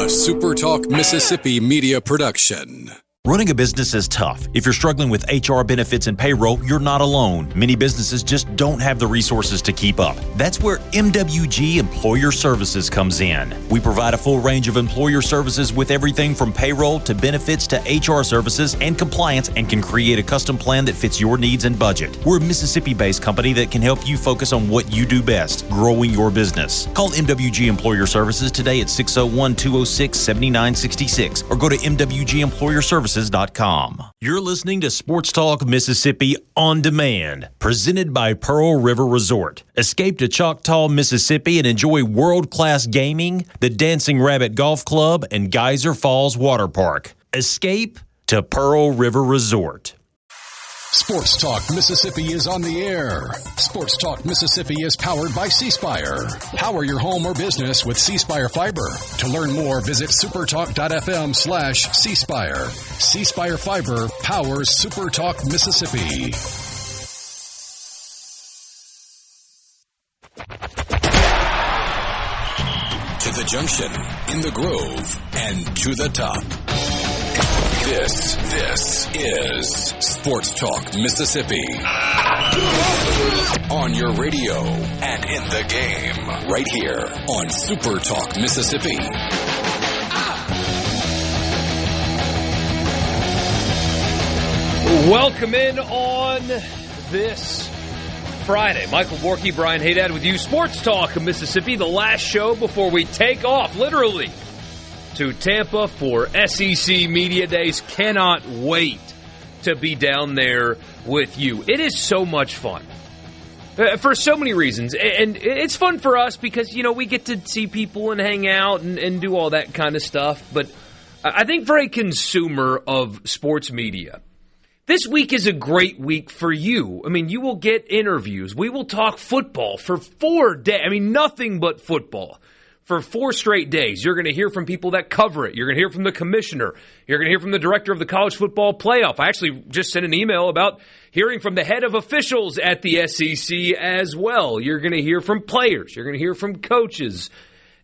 SuperTalk Mississippi media production. Running a business is tough. If you're struggling with HR, benefits, and payroll, you're not alone. Many businesses just don't have the resources to keep up. That's where MWG Employer Services comes in. We provide a full range of employer services with everything from payroll to benefits to HR services and compliance, and can create a custom plan that fits your needs and budget. We're a Mississippi-based company that can help you focus on what you do best, growing your business. Call MWG Employer Services today at 601-206-7966 or go to MWGEmployerServices.com. You're listening to Sports Talk Mississippi On Demand, presented by Pearl River Resort. Escape to Choctaw, Mississippi and enjoy world-class gaming, the Dancing Rabbit Golf Club, and Geyser Falls Water Park. Escape to Pearl River Resort. Sports Talk Mississippi is on the air. Sports Talk Mississippi is powered by C-Spire. Power your home or business with C-Spire Fiber. To learn more, visit supertalk.fm/C-Spire. C-Spire Fiber powers SuperTalk Mississippi. To the junction, in the Grove, and to the top. This is Sports Talk Mississippi. On your radio and in the game. Right here on Super Talk Mississippi. Welcome in on this Friday. Michael Borky, Brian Haydad with you. Sports Talk Mississippi, the last show before we take off, literally, to Tampa for SEC Media Days. Cannot wait to be down there with you. It is so much fun for so many reasons. And it's fun for us because, you know, we get to see people and hang out and do all that kind of stuff. But I think for a consumer of sports media, this week is a great week for you. I mean, you will get interviews. We will talk football for 4 days. I mean, nothing but football. For 4 straight days, you're going to hear from people that cover it. You're going to hear from the commissioner. You're going to hear from the director of the college football playoff. I actually just sent an email about hearing from the head of officials at the SEC as well. You're going to hear from players. You're going to hear from coaches.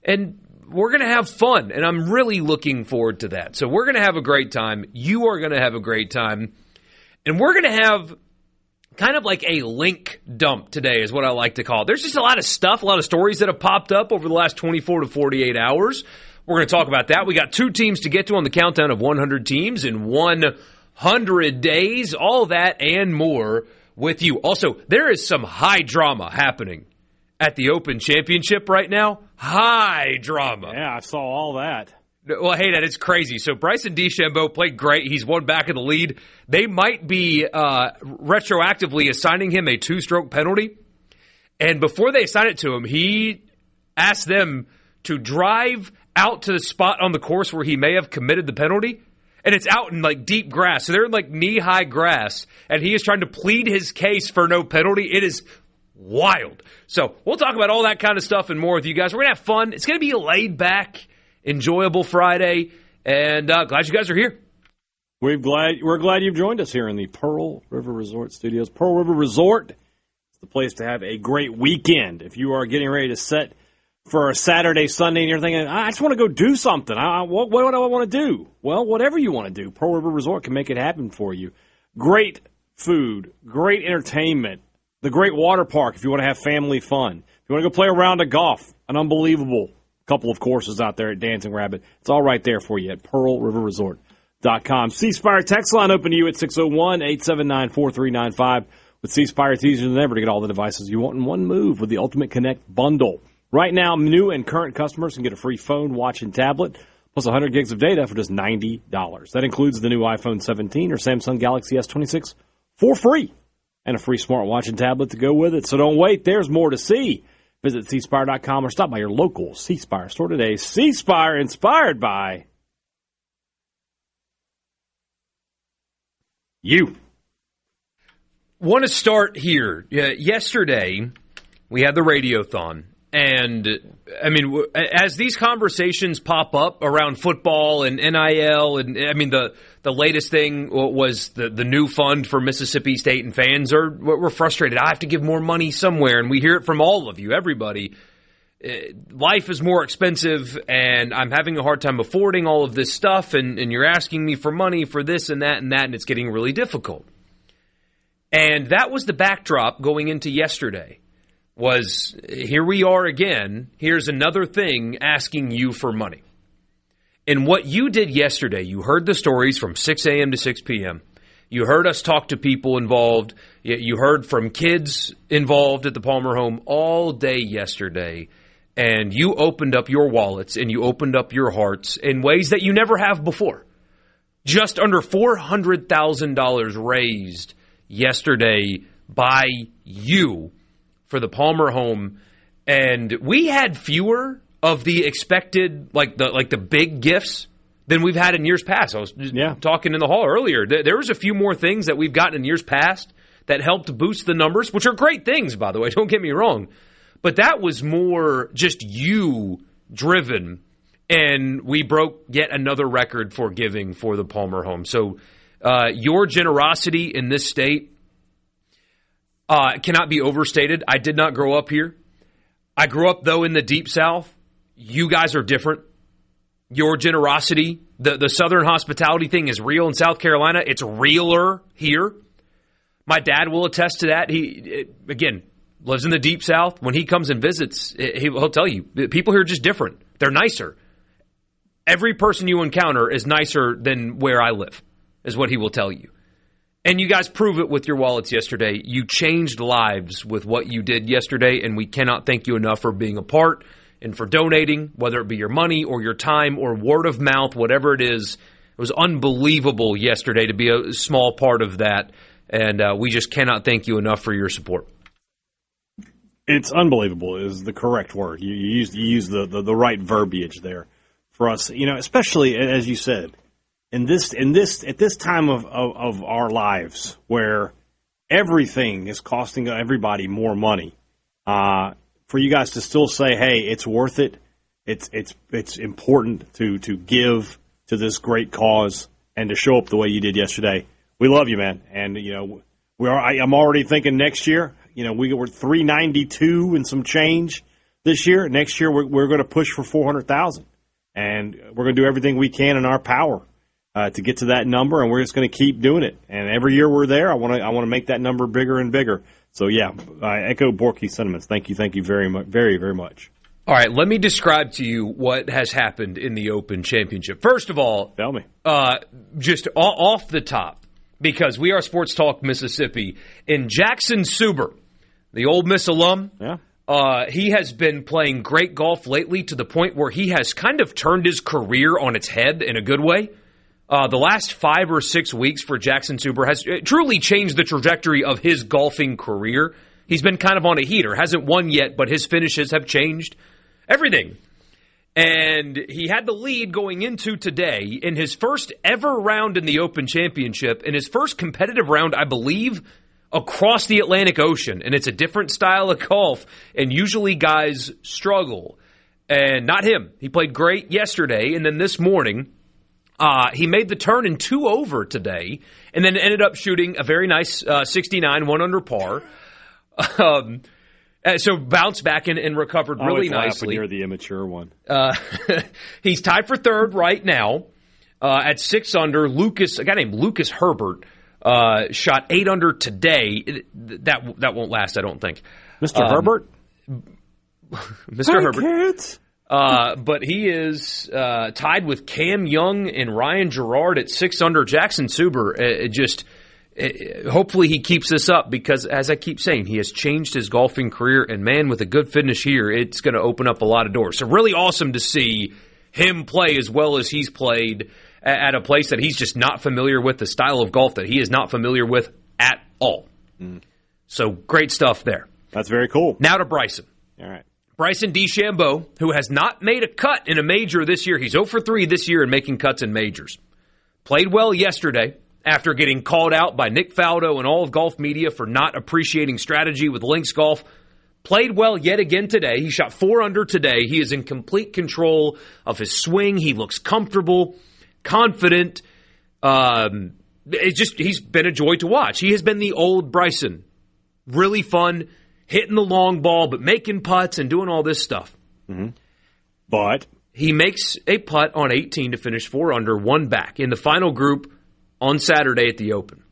And we're going to have fun, and I'm really looking forward to that. So we're going to have a great time. You are going to have a great time. And we're going to have kind of like a link dump today is what I like to call it. There's just a lot of stuff, a lot of stories that have popped up over the last 24 to 48 hours. We're going to talk about that. We got 2 teams to get to on the countdown of 100 teams in 100 days. All that and more with you. Also, there is some high drama happening at the Open Championship right now. High drama. Yeah, I saw all that. Well, hey, that it's crazy. So Bryson DeChambeau played great. He's one back in the lead. They might be retroactively assigning him a 2-stroke penalty. And before they assign it to him, he asked them to drive out to the spot on the course where he may have committed the penalty. And it's out in like deep grass. So they're in like knee-high grass. And he is trying to plead his case for no penalty. It is wild. So we'll talk about all that kind of stuff and more with you guys. We're going to have fun. It's going to be a laid-back, enjoyable Friday, and glad you guys are here. We're glad you've joined us here in the Pearl River Resort Studios. Pearl River Resort is the place to have a great weekend. If you are getting ready to set for a Saturday, Sunday, and you're thinking, I just want to go do something. What do I want to do? Well, whatever you want to do, Pearl River Resort can make it happen for you. Great food, great entertainment, the great water park if you want to have family fun. If you want to go play a round of golf, an unbelievable couple of courses out there at Dancing Rabbit. It's all right there for you at PearlRiverResort.com. C-Spire text line open to you at 601-879-4395. With C-Spire, it's easier than ever to get all the devices you want in one move with the Ultimate Connect bundle. Right now, new and current customers can get a free phone, watch, and tablet, plus 100 gigs of data for just $90. That includes the new iPhone 17 or Samsung Galaxy S26 for free, and a free smartwatch and tablet to go with it. So don't wait. There's more to see. Visit cspire.com or stop by your local C-Spire store today. C-Spire, inspired by you. Want to start here. Yesterday, we had the Radiothon. And, I mean, as these conversations pop up around football and NIL, and, I mean, the latest thing was the new fund for Mississippi State, and fans we're frustrated. I have to give more money somewhere, and we hear it from all of you, everybody. life is more expensive and I'm having a hard time affording all of this stuff and you're asking me for money for this and that, and it's getting really difficult. And that was the backdrop going into yesterday, was here we are again, here's another thing asking you for money. And what you did yesterday, you heard the stories from 6 a.m. to 6 p.m., you heard us talk to people involved. You heard from kids involved at the Palmer home all day yesterday. And you opened up your wallets and you opened up your hearts in ways that you never have before. Just under $400,000 raised yesterday by you for the Palmer home. And we had fewer of the expected, like the big gifts than we've had in years past. I was talking in the hall earlier. There was a few more things that we've gotten in years past that helped boost the numbers, which are great things, by the way. Don't get me wrong. But that was more just you driven, and we broke yet another record for giving for the Palmer home. So your generosity in this state cannot be overstated. I did not grow up here. I grew up, though, in the Deep South. You guys are different. Your generosity, the Southern hospitality thing is real in South Carolina. It's realer here. My dad will attest to that. He, again, lives in the Deep South. When he comes and visits, he'll tell you, people here are just different. They're nicer. Every person you encounter is nicer than where I live, is what he will tell you. And you guys prove it with your wallets yesterday. You changed lives with what you did yesterday, and we cannot thank you enough for being a part and for donating, whether it be your money or your time or word of mouth, whatever it is. It was unbelievable yesterday to be a small part of that, and we just cannot thank you enough for your support. It's unbelievable is the correct word. You use the right verbiage there for us, especially, as you said, at this time of our lives where everything is costing everybody more money. For you guys to still say, hey, it's worth it. It's important to give to this great cause and to show up the way you did yesterday. We love you, man. And I'm already thinking next year. We were 392 and some change this year. Next year we're going to push for 400,000, and we're going to do everything we can in our power to get to that number. And we're just going to keep doing it. And every year we're there, I want to make that number bigger and bigger. So, yeah, I echo Borky's sentiments. Thank you very much, very, very much. All right, let me describe to you what has happened in the Open Championship. First of all, tell me. Just off the top, because we are Sports Talk Mississippi, and Jackson Suber, the Ole Miss alum, he has been playing great golf lately to the point where he has kind of turned his career on its head in a good way. The last 5 or 6 weeks for Jackson Suber has truly changed the trajectory of his golfing career. He's been kind of on a heater. Hasn't won yet, but his finishes have changed everything. And he had the lead going into today in his first ever round in the Open Championship, in his first competitive round, I believe, across the Atlantic Ocean. And it's a different style of golf, and usually guys struggle. And not him. He played great yesterday, and then this morning, he made the turn in 2 over today, and then ended up shooting a very nice 69, 1 under par. So bounced back and recovered really nicely. You're the immature one. He's tied for third right now at 6 under. A guy named Lucas Herbert shot 8 under today. That won't last, I don't think. Mr. Herbert? Mr. Herbert. Kids. But he is tied with Cam Young and Ryan Gerard at 6 under. Jackson Suber, hopefully he keeps this up because, as I keep saying, he has changed his golfing career. And, man, with a good finish here, it's going to open up a lot of doors. So really awesome to see him play as well as he's played at a place that he's just not familiar with, the style of golf that he is not familiar with at all. So great stuff there. That's very cool. Now to Bryson. All right. Bryson DeChambeau, who has not made a cut in a major this year. He's 0 for 3 this year in making cuts in majors. Played well yesterday after getting called out by Nick Faldo and all of golf media for not appreciating strategy with links golf. Played well yet again today. He shot 4 under today. He is in complete control of his swing. He looks comfortable, confident. He's been a joy to watch. He has been the old Bryson. Really fun, hitting the long ball, but making putts and doing all this stuff. Mm-hmm. But he makes a putt on 18 to finish 4 under, 1 back in the final group on Saturday at the Open.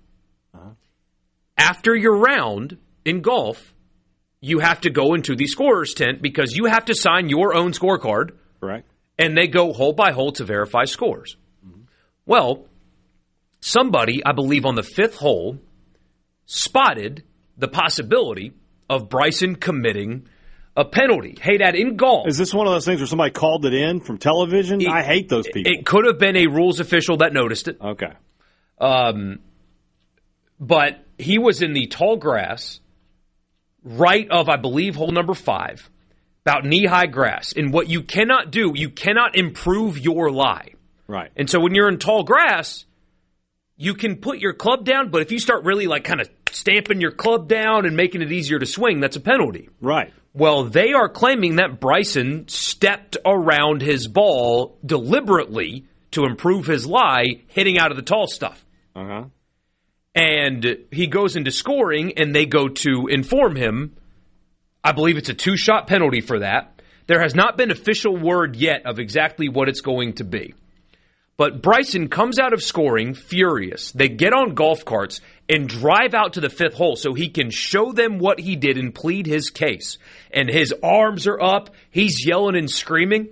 After your round in golf, you have to go into the scorer's tent because you have to sign your own scorecard. Correct. And they go hole by hole to verify scores. Mm-hmm. Well, somebody, I believe on the 5th hole, spotted the possibility of Bryson committing a penalty. Hey, Dad, in golf. Is this one of those things where somebody called it in from television? I hate those people. It could have been a rules official that noticed it. Okay. But he was in the tall grass right of, I believe, hole number 5, about knee-high grass. And what you cannot do, you cannot improve your lie. Right. And so when you're in tall grass, you can put your club down, but if you start really like kind of stamping your club down and making it easier to swing, that's a penalty. Right. Well, they are claiming that Bryson stepped around his ball deliberately to improve his lie, hitting out of the tall stuff. Uh-huh. And he goes into scoring, and they go to inform him. I believe it's a 2-shot penalty for that. There has not been official word yet of exactly what it's going to be. But Bryson comes out of scoring furious. They get on golf carts and drive out to the 5th hole so he can show them what he did and plead his case. And his arms are up. He's yelling and screaming.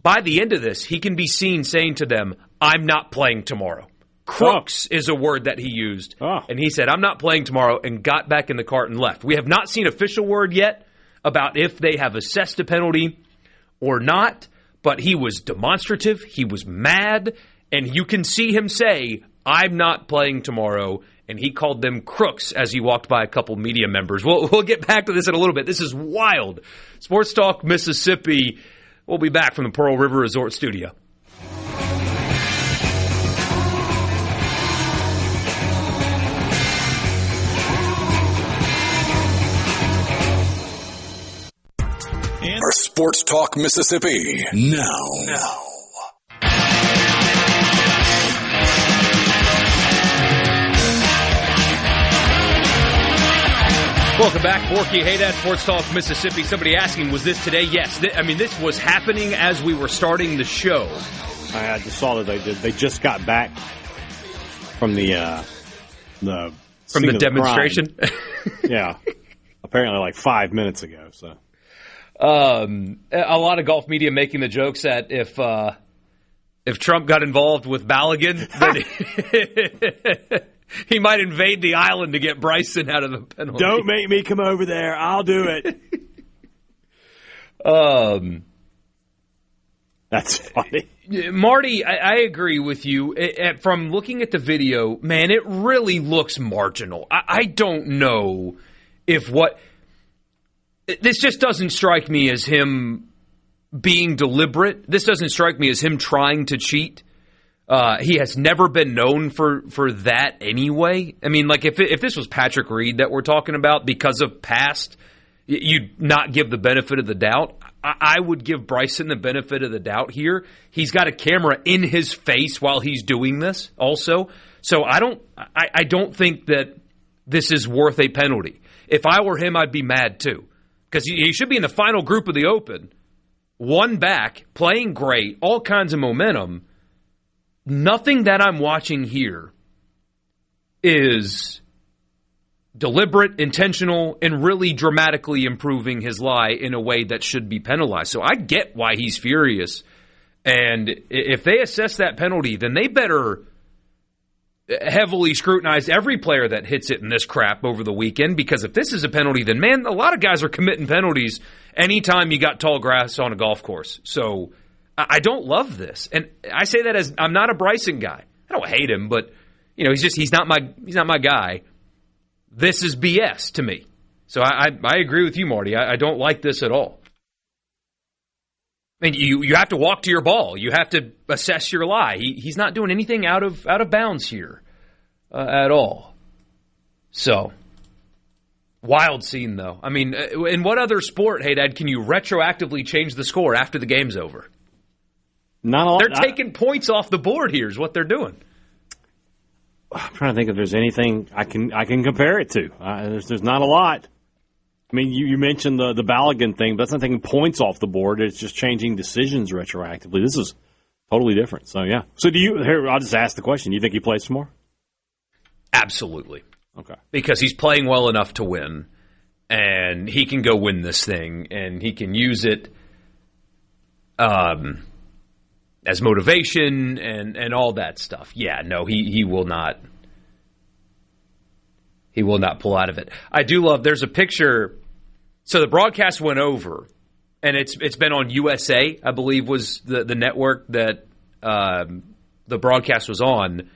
By the end of this, he can be seen saying to them, "I'm not playing tomorrow." Crooks is a word that he used. And he said, "I'm not playing tomorrow," and got back in the cart and left. We have not seen official word yet about if they have assessed a penalty or not, but he was demonstrative. He was mad, and you can see him say, "I'm not playing tomorrow," and he called them crooks as he walked by a couple media members. We'll get back to this in a little bit. This is wild. Sports Talk Mississippi. We'll be back from the Pearl River Resort studio. Our Sports Talk Mississippi now. Welcome back, Borky Haydad, Sports Talk Mississippi. Somebody asking, was this today? Yes. This was happening as we were starting the show. I just saw that they just got back from the demonstration. Yeah, apparently like 5 minutes ago. So, a lot of golf media making the jokes that if Trump got involved with Balogun, that he might invade the island to get Bryson out of the penalty. Don't make me come over there. I'll do it. That's funny. Marty, I agree with you. From looking at the video, man, it really looks marginal. I don't know if what... This just doesn't strike me as him being deliberate. This doesn't strike me as him trying to cheat. He has never been known for that anyway. I mean, like if this was Patrick Reed that we're talking about because of past, you'd not give the benefit of the doubt. I would give Bryson the benefit of the doubt here. He's got a camera in his face while he's doing this also. So I don't think that this is worth a penalty. If I were him, I'd be mad too. Because he should be in the final group of the Open. 1 back, playing great, all kinds of momentum. Nothing that I'm watching here is deliberate, intentional, and really dramatically improving his lie in a way that should be penalized. So I get why he's furious. And if they assess that penalty, then they better heavily scrutinize every player that hits it in this crap over the weekend, because if this is a penalty, then, man, a lot of guys are committing penalties anytime you got tall grass on a golf course. So I don't love this. And I say that as I'm not a Bryson guy. I don't hate him, but he's not my guy. This is BS to me. So I agree with you, Marty. I don't like this at all. I mean, you have to walk to your ball. You have to assess your lie. He's not doing anything out of bounds here at all. So, wild scene, though. I mean, in what other sport, hey, Dad, can you retroactively change the score after the game's over? Not a lot. They're taking points off the board here is what they're doing. I'm trying to think if there's anything I can compare it to. There's not a lot. I mean, you mentioned the Balogun thing, but that's not taking points off the board. It's just changing decisions retroactively. This is totally different. So, yeah. So, I'll just ask the question. Do you think he plays some more? Absolutely. Okay. Because he's playing well enough to win, and he can go win this thing, and he can use it as motivation and all that stuff. Yeah, no, he will not. He will not pull out of it. I do love, there's a picture. So the broadcast went over, and it's been on USA, I believe was the network that the broadcast was on.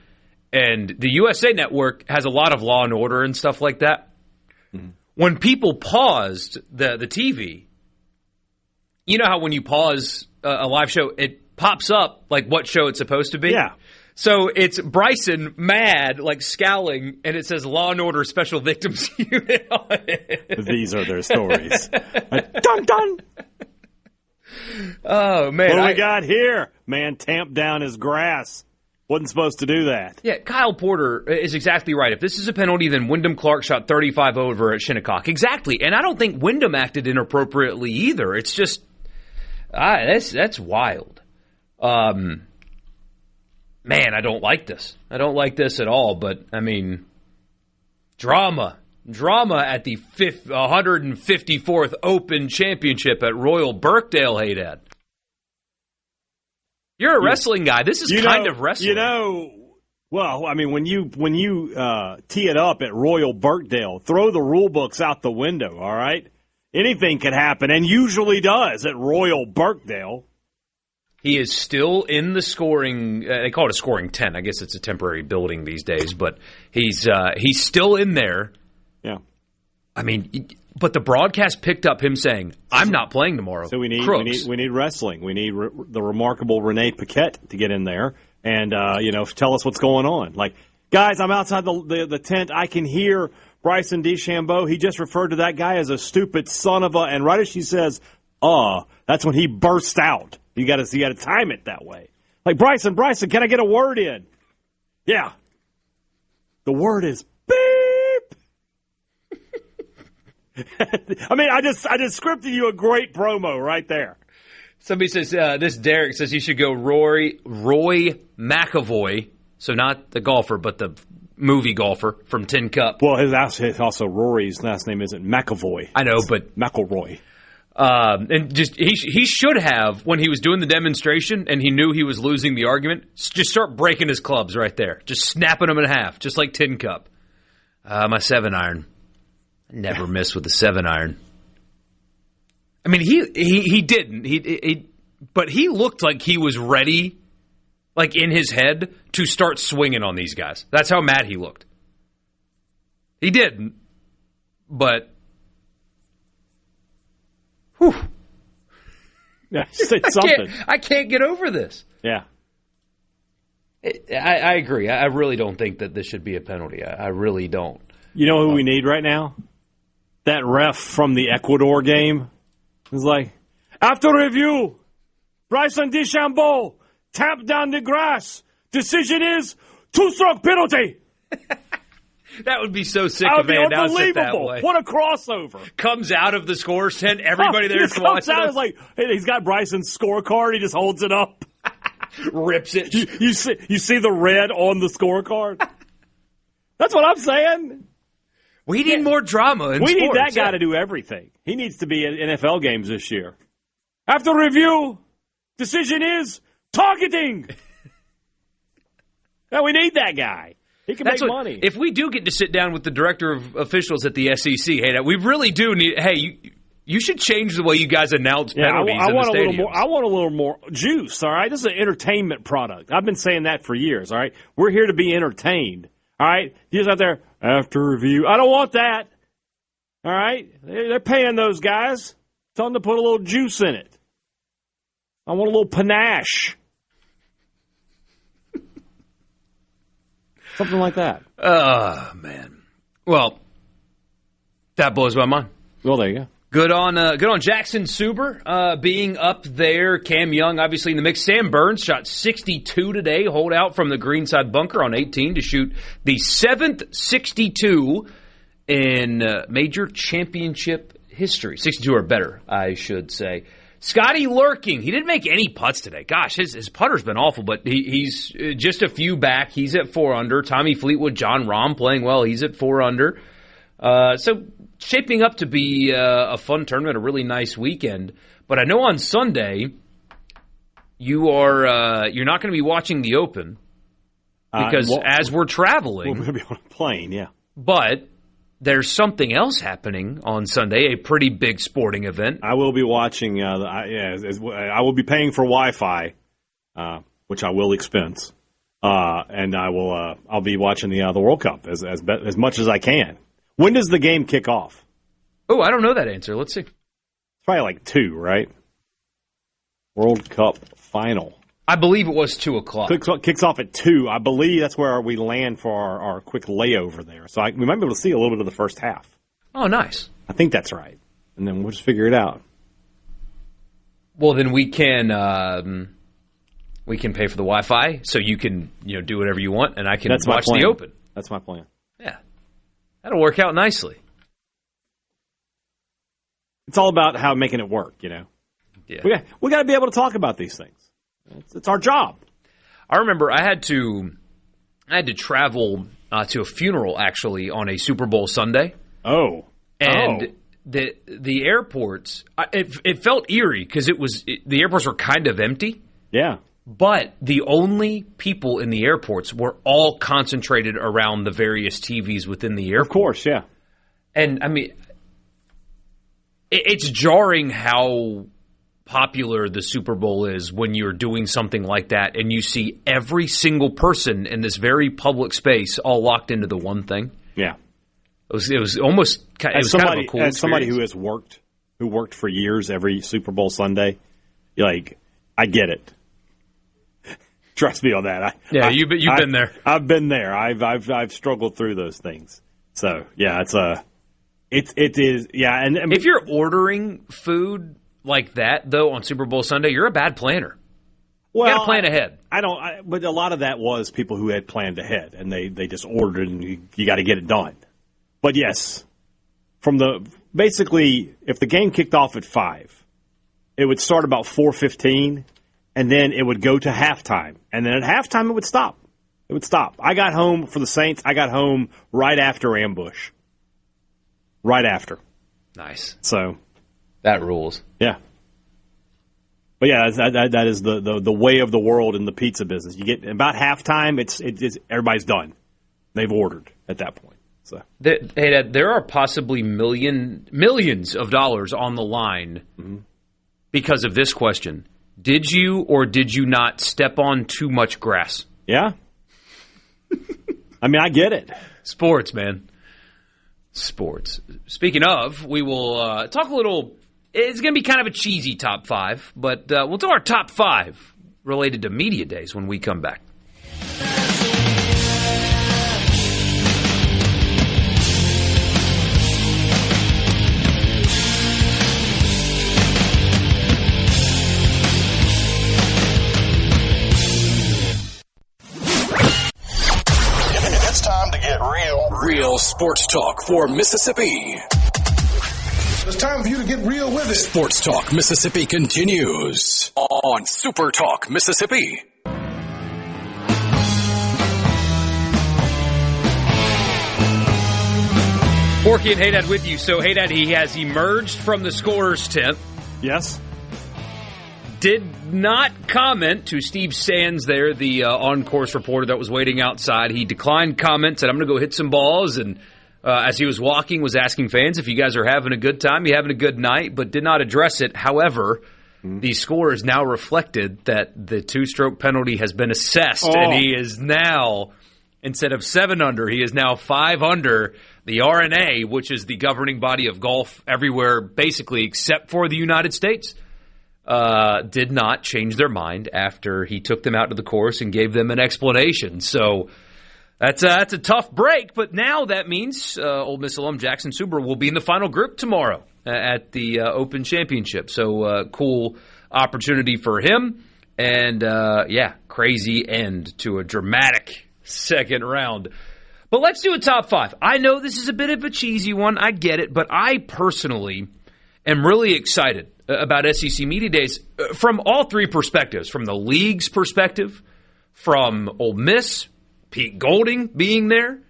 And the USA network has a lot of Law and Order and stuff like that. Mm-hmm. When people paused the TV, you know how when you pause a live show, it pops up like what show it's supposed to be? Yeah. So it's Bryson mad, like scowling, and it says Law and Order Special Victims Unit on it. These are their stories. Dun dun. Oh man! What do we got here? Man tamped down his grass. Wasn't supposed to do that. Yeah, Kyle Porter is exactly right. If this is a penalty, then Wyndham Clark shot 35 over at Shinnecock. Exactly, and I don't think Wyndham acted inappropriately either. It's just that's wild. Man, I don't like this. I don't like this at all, but, I mean, drama at the 154th Open Championship at Royal Birkdale, hey, Dad. You're a wrestling guy. This is kind of wrestling. Well, I mean, when you tee it up at Royal Birkdale, throw the rule books out the window, all right? Anything could happen, and usually does at Royal Birkdale. He is still in the scoring. They call it a scoring 10. I guess it's a temporary building these days, but he's still in there. Yeah. I mean, but the broadcast picked up him saying, "I'm not playing tomorrow." So we need wrestling. We need the remarkable Renee Paquette to get in there and tell us what's going on. Like, guys, I'm outside the tent. I can hear Bryson DeChambeau. He just referred to that guy as a stupid son of a. And right as she says, that's when he bursts out. You got to time it that way. Like, Bryson, can I get a word in? Yeah. The word is beep. I mean, I just scripted you a great promo right there. Somebody says this. Derek says he should go Roy McAvoy. So not the golfer, but the movie golfer from Tin Cup. Well, his also Rory's last name isn't McAvoy. I know, but McElroy. And just he should have, when he was doing the demonstration and he knew he was losing the argument, just start breaking his clubs right there. Just snapping them in half, just like Tin Cup. My 7-iron. I never miss with the 7-iron. I mean, he didn't. But he looked like he was ready, like in his head, to start swinging on these guys. That's how mad he looked. He didn't, but... Whew. Yeah, say something. I can't get over this. Yeah. I agree. I really don't think that this should be a penalty. I really don't. You know who we need right now? That ref from the Ecuador game. He's like, after review, Bryson DeChambeau tapped down the grass. Decision is 2-stroke penalty. That would be so sick if they announced it that way. What a crossover. Comes out of the score tent, everybody there is watching. Out, it's like, hey, he's got Bryson's scorecard, he just holds it up. Rips it. You see the red on the scorecard? That's what I'm saying. We need more drama in sports. We need that guy to do everything. He needs to be at NFL games this year. After review, decision is targeting. Yeah, we need that guy. He can make money. If we do get to sit down with the director of officials at the SEC, hey, we really do need. Hey, you should change the way you guys announce penalties in the stadiums. I want a little more juice. All right, this is an entertainment product. I've been saying that for years. All right, we're here to be entertained. All right, you just out there after review. I don't want that. All right, they're paying those guys. Tell them to put a little juice in it. I want a little panache. Something like that. Oh, man. Well, that blows my mind. Well, there you go. Good on Jackson Suber being up there. Cam Young, obviously, in the mix. Sam Burns shot 62 today. Hold out from the greenside bunker on 18 to shoot the 7th 62 in major championship history. 62 or better, I should say. Scotty Lurking, he didn't make any putts today. Gosh, his putter's been awful, but he's just a few back. He's at 4 under. Tommy Fleetwood, John Rahm playing well. He's at 4 under. So shaping up to be a fun tournament, a really nice weekend. But I know on Sunday you're not going to be watching the Open because as we're traveling, we're going to be on a plane, yeah. But there's something else happening on Sunday, a pretty big sporting event. I will be watching. I will be paying for Wi-Fi, which I will expense, and I'll be watching the World Cup as much as I can. When does the game kick off? Oh, I don't know that answer. Let's see. It's probably like 2, right? World Cup final. I believe it was 2 o'clock. Kicks off at 2. I believe that's where we land for our quick layover there. So we might be able to see a little bit of the first half. Oh, nice. I think that's right. And then we'll just figure it out. Well, then we can pay for the Wi-Fi so you can do whatever you want, and I can watch the Open. That's my plan. Yeah. That'll work out nicely. It's all about how making it work, Yeah. We got to be able to talk about these things. It's our job. I remember I had to travel to a funeral actually on a Super Bowl Sunday. Oh, and the airports it felt eerie because the airports were kind of empty. Yeah, but the only people in the airports were all concentrated around the various TVs within the airport. Of course, yeah. And I mean, it's jarring how popular the Super Bowl is when you're doing something like that and you see every single person in this very public space all locked into the one thing. Yeah. It was almost kind of a cool experience. As somebody who worked for years every Super Bowl Sunday, I get it. Trust me on that. You've been there. I've been there. I've struggled through those things. So yeah, it is. Yeah, and if you're ordering food like that though on Super Bowl Sunday, you're a bad planner. Well, you got to plan ahead. But a lot of that was people who had planned ahead and they just ordered and you got to get it done. But yes, basically, if the game kicked off at 5, it would start about 4:15, and then it would go to halftime, and then at halftime it would stop. It would stop. I got home for the Saints. I got home right after ambush. Right after. Nice. So that rules. Yeah. But yeah, that is the way of the world in the pizza business. You get about halftime, it's everybody's done. They've ordered at that point. So there are possibly millions of dollars on the line because of this question. Did you or did you not step on too much grass? Yeah. I mean, I get it. Sports, man. Sports. Speaking of, we will talk a little. It's going to be kind of a cheesy top 5, but we'll do our top 5 related to media days when we come back. It's time to get real. Real sports talk for Mississippi. It's time for you to get real with it. Sports Talk Mississippi continues on SuperTalk Mississippi. Borky and Haydad with you. So, Haydad, he has emerged from the scorer's tent. Yes. Did not comment to Steve Sands there, the on-course reporter that was waiting outside. He declined comment, said, I'm going to go hit some balls, and as he was walking, was asking fans if you guys are having a good time, you having a good night, but did not address it. However, the score is now reflected that the 2-stroke penalty has been assessed, and he is now, instead of 7 under, he is now 5 under. The RNA, which is the governing body of golf everywhere, basically except for the United States, did not change their mind after he took them out to the course and gave them an explanation. So that's a tough break, but now that means Ole Miss alum Jackson Suber will be in the final group tomorrow at the Open Championship. So cool opportunity for him, and crazy end to a dramatic second round. But let's do a top 5. I know this is a bit of a cheesy one, I get it, but I personally am really excited about SEC Media Days from all three perspectives, from the league's perspective, from Ole Miss, Pete Golding being there,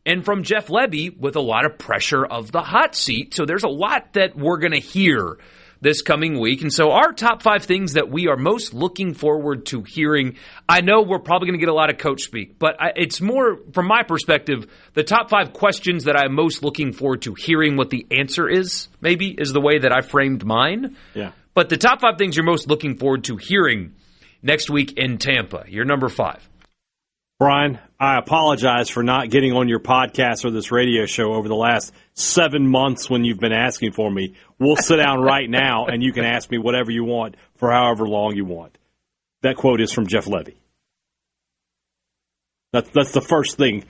and from Jeff Lebby with a lot of pressure of the hot seat. So there's a lot that we're going to hear this coming week. And so our top 5 things that we are most looking forward to hearing, I know we're probably going to get a lot of coach speak, but it's more, from my perspective, the top 5 questions that I'm most looking forward to hearing what the answer is, maybe, is the way that I framed mine. Yeah. But the top 5 things you're most looking forward to hearing next week in Tampa. Your number 5. Brian, I apologize for not getting on your podcast or this radio show over the last 7 months when you've been asking for me. We'll sit down right now, and you can ask me whatever you want for however long you want. That quote is from Jeff Lebby. That's the first thing.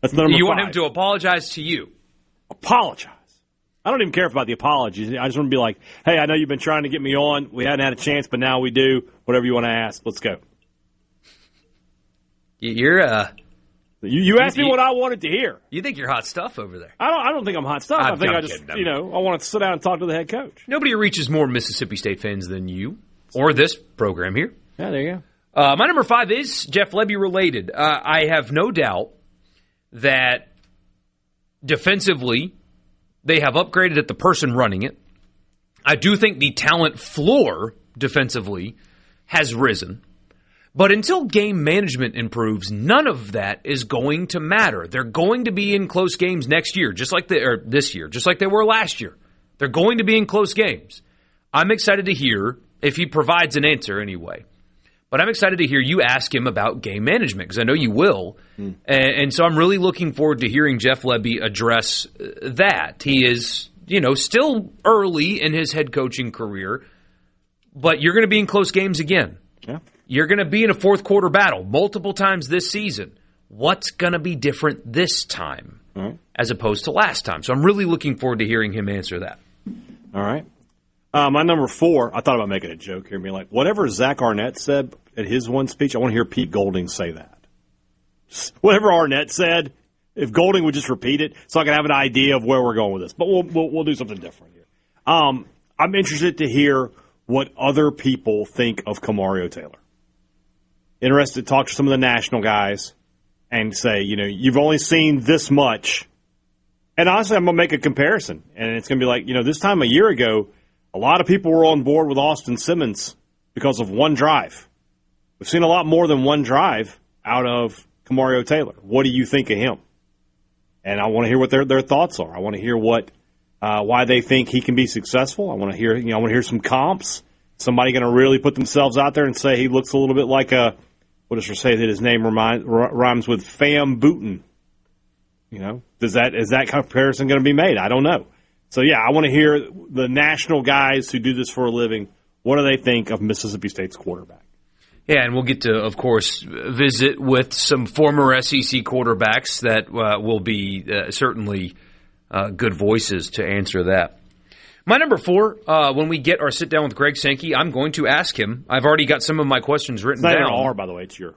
That's number 5. You want him to apologize to you? Apologize. I don't even care about the apologies. I just want to be like, hey, I know you've been trying to get me on. We hadn't had a chance, but now we do. Whatever you want to ask, let's go. You asked me what I wanted to hear. You think you're hot stuff over there? I don't think I'm hot stuff. I think I just, I want to sit down and talk to the head coach. Nobody reaches more Mississippi State fans than you or this program here. Yeah, there you go. My number 5 is Jeff Lebby related. I have no doubt that defensively they have upgraded at the person running it. I do think the talent floor defensively has risen. But until game management improves, none of that is going to matter. They're going to be in close games next year, this year, just like they were last year. They're going to be in close games. I'm excited to hear, if he provides an answer anyway, but I'm excited to hear you ask him about game management, because I know you will. And so I'm really looking forward to hearing Jeff Lebby address that. He is, still early in his head coaching career, but you're going to be in close games again. Yeah. You're going to be in a fourth quarter battle multiple times this season. What's going to be different this time as opposed to last time? So I'm really looking forward to hearing him answer that. All right. My number 4, I thought about making a joke here and being like, whatever Zach Arnett said at his one speech, I want to hear Pete Golding say that. Whatever Arnett said, if Golding would just repeat it so I can have an idea of where we're going with this. But we'll do something different here. I'm interested to hear what other people think of Camario Taylor. Interested to talk to some of the national guys and say, you've only seen this much. And honestly, I'm going to make a comparison. And it's going to be like, this time a year ago, a lot of people were on board with Austin Simmons because of one drive. We've seen a lot more than one drive out of Camario Taylor. What do you think of him? And I want to hear what their thoughts are. I want to hear why they think he can be successful. I want to hear some comps. Somebody going to really put themselves out there and say he looks a little bit like what does she say that his name rhymes with Fam Booten? Is that comparison going to be made? I don't know. So, yeah, I want to hear the national guys who do this for a living. What do they think of Mississippi State's quarterback? Yeah, and we'll get to, of course, visit with some former SEC quarterbacks that will be certainly good voices to answer that. My number 4, when we get our sit-down with Greg Sankey, I'm going to ask him. I've already got some of my questions written down. It's not an R, by the way. It's your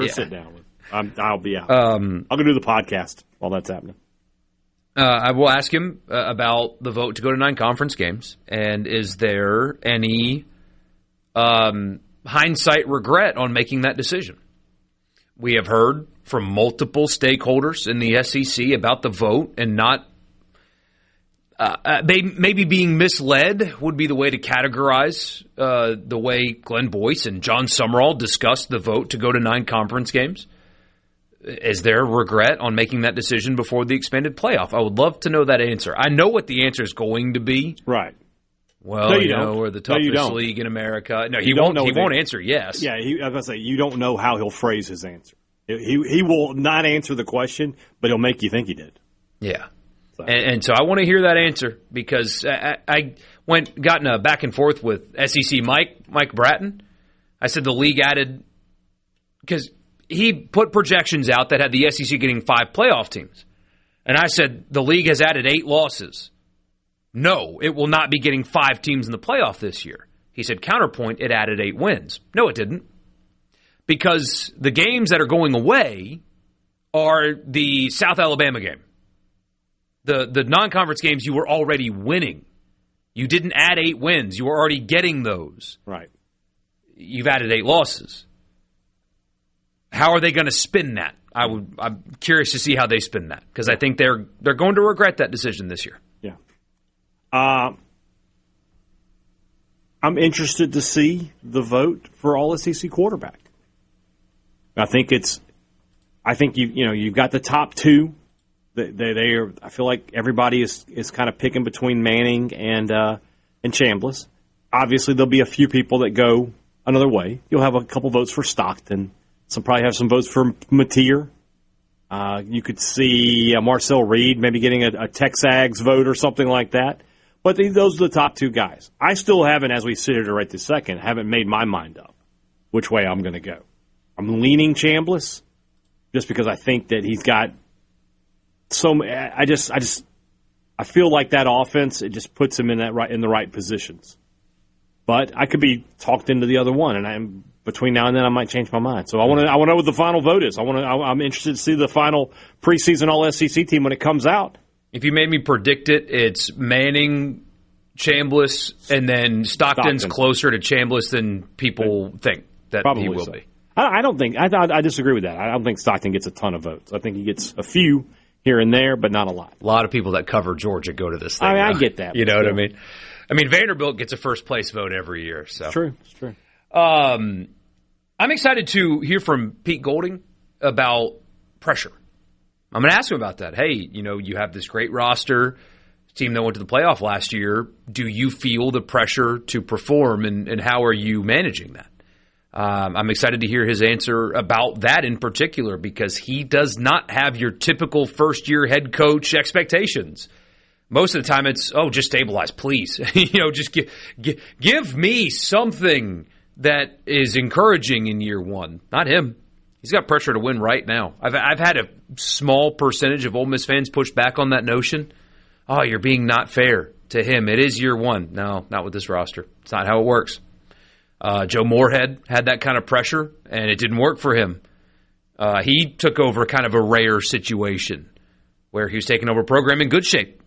sit-down. I'll be out. I'll go do the podcast while that's happening. I will ask him about the vote to go to 9 conference games, and is there any hindsight regret on making that decision? We have heard from multiple stakeholders in the SEC about the vote and not maybe being misled would be the way to categorize the way Glenn Boyce and John Summerall discussed the vote to go to 9 conference games. Is there regret on making that decision before the expanded playoff? I would love to know that answer. I know what the answer is going to be. Right. Well, no, we're the toughest league in America. No, he won't answer yes. Yeah, I was going to say, you don't know how he'll phrase his answer. He will not answer the question, but he'll make you think he did. Yeah. So. And so I want to hear that answer because I got in a back and forth with SEC Mike Bratton. I said the league added – because he put projections out that had the SEC getting 5 playoff teams. And I said the league has added 8 losses. No, it will not be getting 5 teams in the playoff this year. He said, counterpoint, it added 8 wins. No, it didn't. Because the games that are going away are the South Alabama game. The non-conference games you were already winning. You didn't add 8 wins. You were already getting those. Right. You've added 8 losses. How are they going to spin that? I'm curious to see how they spin that, because I think they're going to regret that decision this year. Yeah. I'm interested to see the vote for All-SEC quarterback. I think you've got the top 2. They are. I feel like everybody is kind of picking between Manning and Chambliss. Obviously, there'll be a few people that go another way. You'll have a couple votes for Stockton. Probably have some votes for Mateer. You could see Marcel Reed maybe getting a Texags vote or something like that. But those are the top 2 guys. I still haven't, as we sit here right this second, haven't made my mind up which way I'm going to go. I'm leaning Chambliss just because I think that he's got I feel like that offense, it just puts him in the right positions. But I could be talked into the other one, and between now and then I might change my mind. So I want to know what the final vote is. I'm interested to see the final preseason All-SEC team when it comes out. If you made me predict it, it's Manning, Chambliss, and then Stockton's closer to Chambliss than people think that Probably he will so. be. I don't think. I disagree with that. I don't think Stockton gets a ton of votes. I think he gets a few here and there, but not a lot. A lot of people that cover Georgia go to this thing. I get that. You know what I mean? I mean, Vanderbilt gets a first-place vote every year. So It's true. I'm excited to hear from Pete Golding about pressure. I'm going to ask him about that. Hey, you have this great roster, team that went to the playoff last year. Do you feel the pressure to perform, and how are you managing that? I'm excited to hear his answer about that in particular, because he does not have your typical first-year head coach expectations. Most of the time it's, just stabilize, please. Just give me something that is encouraging in year one. Not him. He's got pressure to win right now. I've had a small percentage of Ole Miss fans push back on that notion. Oh, you're being not fair to him. It is year one. No, not with this roster. It's not how it works. Joe Moorhead had that kind of pressure, and it didn't work for him. He took over kind of a rare situation where he was taking over a program in good shape,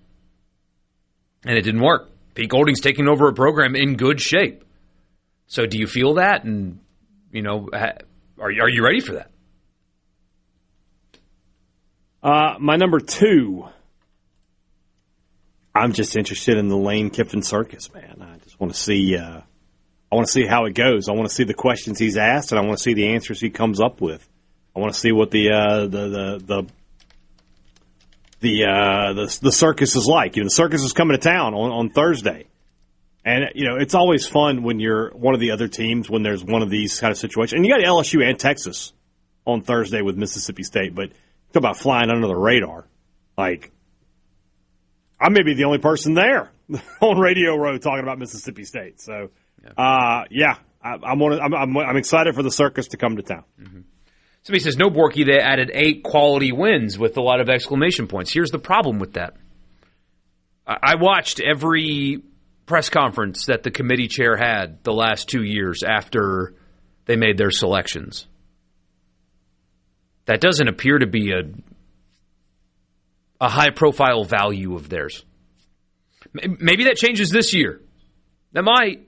and it didn't work. Pete Golding's taking over a program in good shape. So do you feel that? And, are you ready for that? My number 2, I'm just interested in the Lane Kiffin circus, man. I just want to see how it goes. I want to see the questions he's asked, and I want to see the answers he comes up with. I want to see what the circus is like. The circus is coming to town on Thursday. And, it's always fun when you're one of the other teams, when there's one of these kind of situations. And you got LSU and Texas on Thursday with Mississippi State, but talk about flying under the radar. Like, I may be the only person there on Radio Row talking about Mississippi State. So, I'm excited for the circus to come to town. Mm-hmm. Somebody says, no, Borky, they added 8 quality wins with a lot of exclamation points. Here's the problem with that. I watched every press conference that the committee chair had the last 2 years after they made their selections. That doesn't appear to be a high-profile value of theirs. Maybe that changes this year. That might.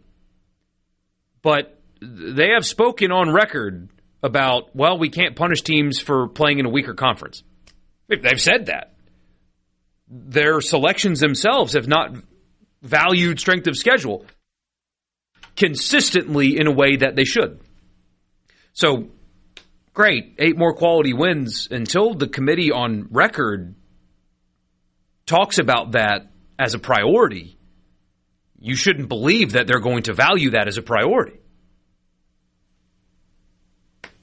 But they have spoken on record about, we can't punish teams for playing in a weaker conference. They've said that. Their selections themselves have not valued strength of schedule consistently in a way that they should. So, great, 8 more quality wins until the committee on record talks about that as a priority. You shouldn't believe that they're going to value that as a priority.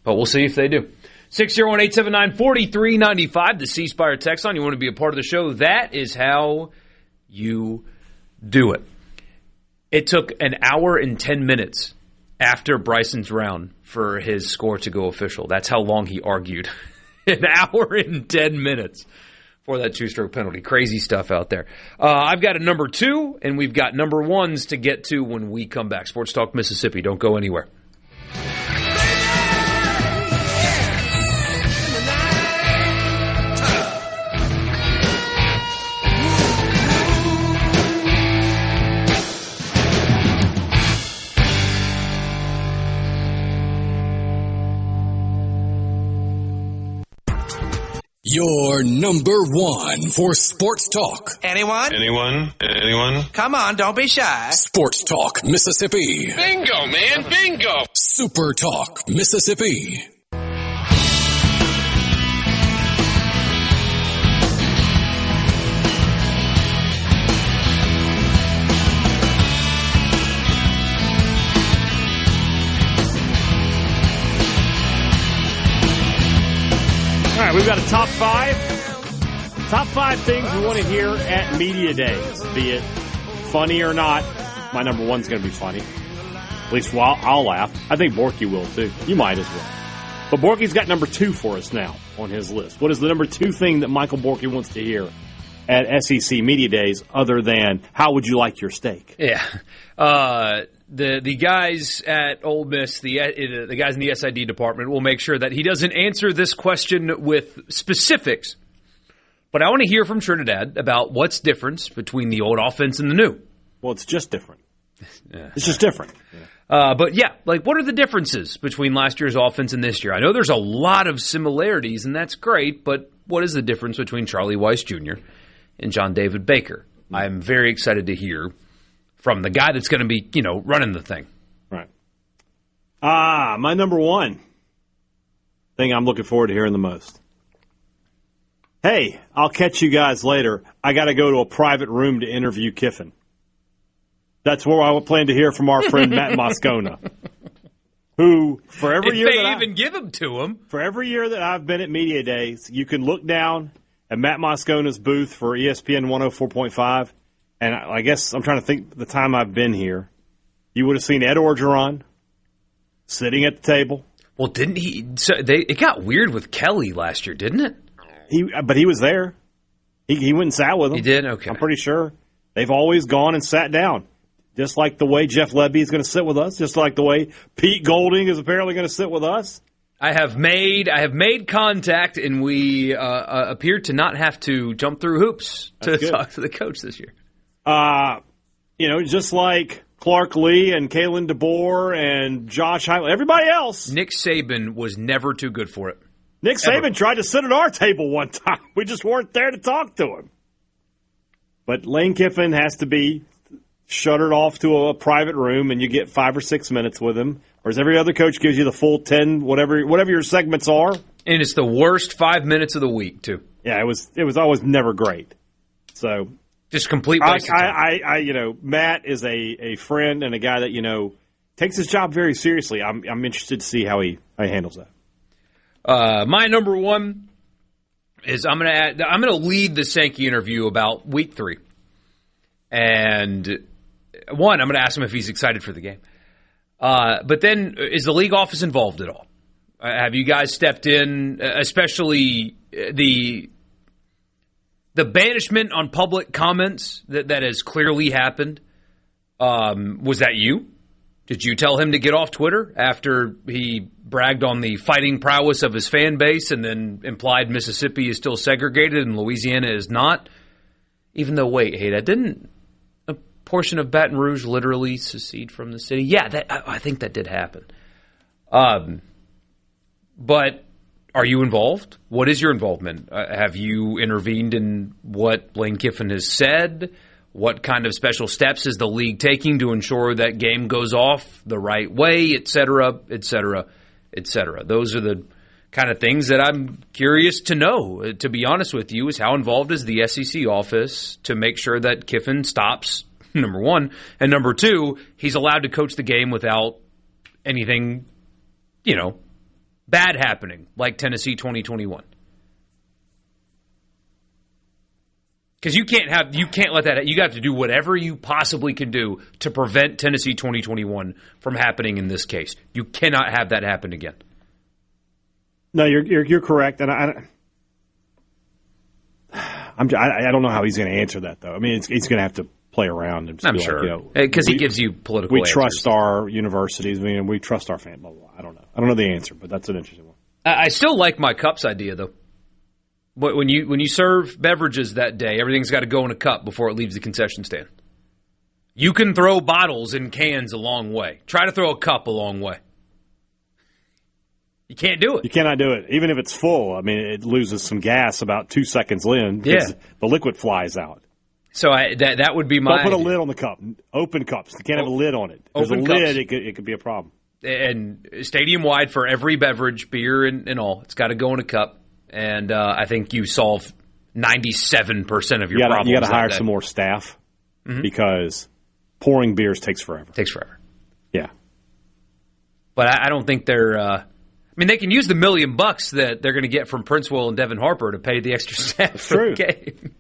But we'll see if they do. 601-879-4395, the C Spire text line. You want to be a part of the show? That is how you do it. It took an hour and 10 minutes after Bryson's round for his score to go official. That's how long he argued. An hour and 10 minutes for that 2-stroke penalty. Crazy stuff out there. I've got a number 2, and we've got number 1s to get to when we come back. Sports Talk Mississippi. Don't go anywhere. Your number one for Sports Talk. Anyone? Anyone? Come on, don't be shy. Sports Talk, Mississippi. Bingo, man, bingo. Super Talk, Mississippi. All right, we've got a top five. Top five things we want to hear at Media Days, be it funny or not. My number one's going to be funny. At least I'll laugh. I think Borky will, too. You might as well. But Borky's got number two for us now on his list. What is the number two thing that Michael Borky wants to hear at SEC Media Days other than, how would you like your steak? Yeah. The guys at Ole Miss, the guys in the SID department will make sure that he doesn't answer this question with specifics. But I want to hear from Trinidad about what's difference between the old offense and the new. Well, it's just different. Yeah. It's just different. But yeah, like what are the differences between last year's offense and this year? I know there's a lot of similarities, and that's great, but what is the difference between Charlie Weiss Jr. and John David Baker? I'm very excited to hear from the guy that's going to be, running the thing. Right. My number one thing I'm looking forward to hearing the most. Hey, I'll catch you guys later. I got to go to a private room to interview Kiffin. That's where I plan to hear from our friend Matt Moscona, who for every year they even give them to him. For every year that I've been at Media Days, you can look down at Matt Moscona's booth for ESPN 104.5. And I guess I'm trying to think the time I've been here. You would have seen Ed Orgeron sitting at the table. Well, didn't he? So it got weird with Kelly last year, didn't it? But he was there. He went and sat with him. He did? Okay. I'm pretty sure. They've always gone and sat down. Just like the way Jeff Lebby is going to sit with us. Just like the way Pete Golding is apparently going to sit with us. I have made contact, and we appear to not have to jump through hoops to talk to the coach this year. Just like Clark Lee and Kalen DeBoer and Josh Heil, everybody else. Nick Saban was never too good for it. Nick Saban tried to sit at our table one time. We just weren't there to talk to him. But Lane Kiffin has to be shuttered off to a private room, and you get 5 or 6 minutes with him. Whereas every other coach gives you the full 10, whatever your segments are. And it's the worst 5 minutes of the week, too. Yeah, it was always never great. So just complete waste of time. Matt is a friend and a guy that takes his job very seriously. I'm interested to see how he handles that. My number one is I'm going to lead the Sankey interview about week 3, and one, I'm going to ask him if he's excited for the game. But then, is the league office involved at all? Have you guys stepped in, especially the banishment on public comments that has clearly happened? Was that you? Did you tell him to get off Twitter after he bragged on the fighting prowess of his fan base and then implied Mississippi is still segregated and Louisiana is not? Even though, didn't a portion of Baton Rouge literally secede from the city? Yeah, I think that did happen. But are you involved? What is your involvement? Have you intervened in what Lane Kiffin has said? What kind of special steps is the league taking to ensure that game goes off the right way, et cetera, et cetera, et cetera? Those are the kind of things that I'm curious to know, to be honest with you, is how involved is the SEC office to make sure that Kiffin stops, number one, and number two, he's allowed to coach the game without anything, bad happening, like Tennessee 2021. Because you can't let that. You got to do whatever you possibly can do to prevent Tennessee 2021 from happening in this case. You cannot have that happen again. No, you're correct, and I don't know how he's going to answer that though. I mean, he's going to have to play around. And I'm sure because he gives you political. We answers. Trust our universities. We trust our fans. Blah, blah, blah. I don't know the answer, but that's an interesting one. I still like my cups idea though. But when you serve beverages that day, everything's got to go in a cup before it leaves the concession stand. You can throw bottles and cans a long way. Try to throw a cup a long way. You can't do it. You cannot do it. Even if it's full, I mean, it loses some gas about 2 seconds in because the liquid flies out. So that would be my Don't put a lid on the cup. Open cups. You can't have a lid on it. If there's a lid, it could be a problem. And stadium-wide for every beverage, beer and all, it's got to go in a cup. And I think you solve 97% of your problems. You got to hire some more staff because pouring beers takes forever. Yeah. But I don't think they're I mean, they can use the $1 million that they're going to get from Princewell and Devin Harper to pay the extra staff for the game.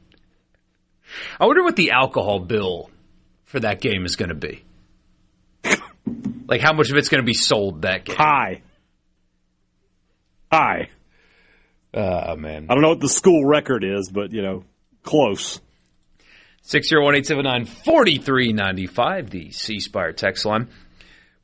I wonder what the alcohol bill for that game is going to be. Like, how much of it's going to be sold that game? High. Man. I don't know what the school record is, but, close. 601-879-4395, the C Spire text line.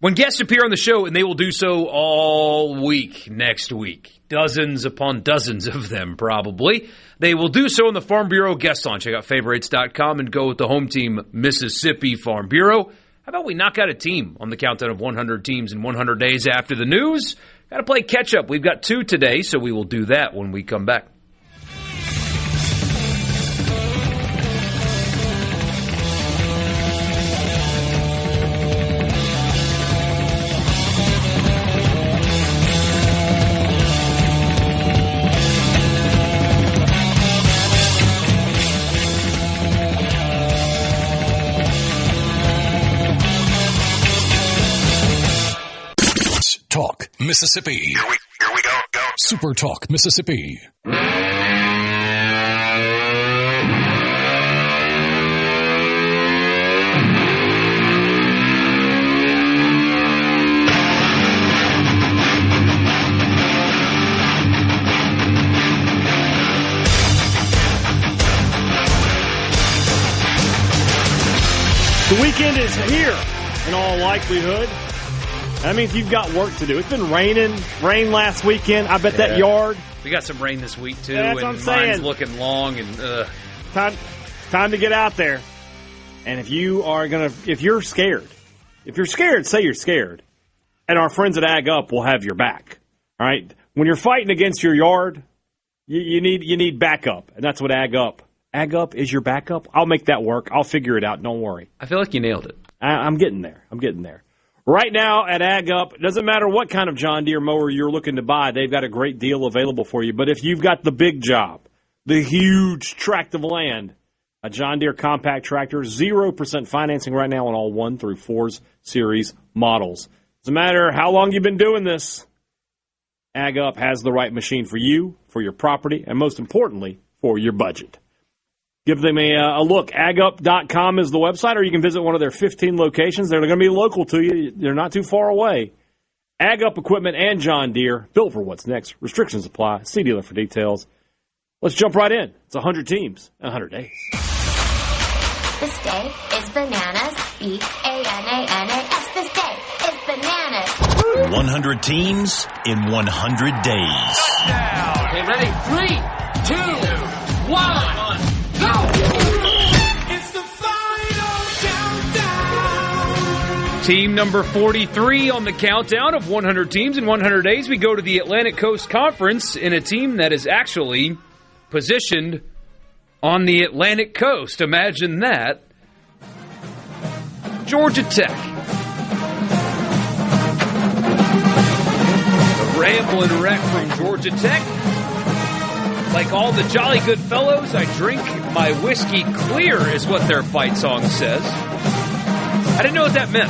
When guests appear on the show, and they will do so all week next week, dozens upon dozens of them probably, they will do so in the Farm Bureau guest line. Check out favorites.com and go with the home team, Mississippi Farm Bureau. How about we knock out a team on the countdown of 100 teams in 100 days after the news? Got to play catch-up. We've got 2 today, so we will do that when we come back. Talk Mississippi. Here we go. Super Talk Mississippi. The weekend is here, in all likelihood. That means you've got work to do. It's been rain last weekend. I bet that yard. We got some rain this week, too, that's and what I'm saying. mine's looking long. And Time to get out there. And if you're scared, say you're scared. And our friends at Ag Up will have your back. All right? When you're fighting against your yard, you need backup. And that's what Ag Up. Ag Up is your backup. I'll make that work. I'll figure it out. Don't worry. I feel like you nailed it. I'm getting there. Right now at Ag Up, it doesn't matter what kind of John Deere mower you're looking to buy, they've got a great deal available for you. But if you've got the big job, the huge tract of land, a John Deere compact tractor, 0% financing right now on all 1 through 4 series models. Doesn't matter how long you've been doing this, Ag Up has the right machine for you, for your property, and most importantly, for your budget. Give them a look. agup.com is the website, or you can visit one of their 15 locations. They're going to be local to you. They're not too far away. Ag Up Equipment and John Deere, built for what's next. Restrictions apply. See dealer for details. Let's jump right in. It's 100 teams in 100 days. This day is bananas. B-A-N-A-N-A-S. This day is bananas. 100 teams in 100 days. Touchdown. Okay, ready? 3, 2, 1. Go! It's the final countdown. Team number 43 on the countdown of 100 teams in 100 days. We go to the Atlantic Coast Conference in a team that is actually positioned on the Atlantic Coast. Imagine that. Georgia Tech. The Ramblin' Wreck from Georgia Tech. Like all the jolly good fellows, I drink my whiskey clear, is what their fight song says. I didn't know what that meant.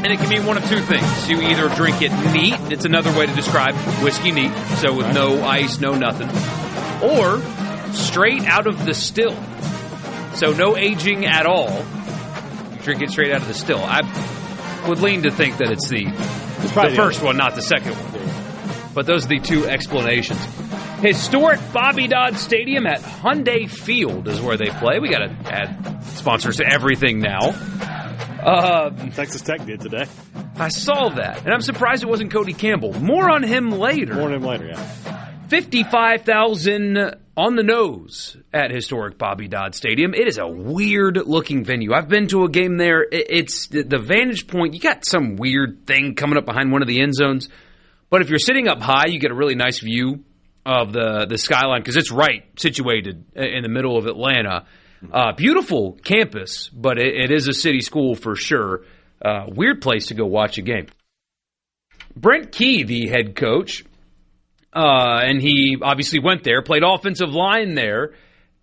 And it can mean one of two things. You either drink it neat, it's another way to describe whiskey neat, so with no ice, no nothing. Or straight out of the still. So no aging at all. You drink it straight out of the still. I would lean to think that it's the first one, not the second one. But those are the two explanations. Historic Bobby Dodd Stadium at Hyundai Field is where they play. We got to add sponsors to everything now. Texas Tech did today. I saw that, and I'm surprised it wasn't Cody Campbell. More on him later. Yeah. 55,000 on the nose at historic Bobby Dodd Stadium. It is a weird-looking venue. I've been to a game there. It's the vantage point. You got some weird thing coming up behind one of the end zones. But if you're sitting up high, you get a really nice view of the skyline because it's right situated in the middle of Atlanta. Beautiful campus, but it is a city school for sure. Weird place to go watch a game. Brent Key, the head coach, and he obviously went there, played offensive line there,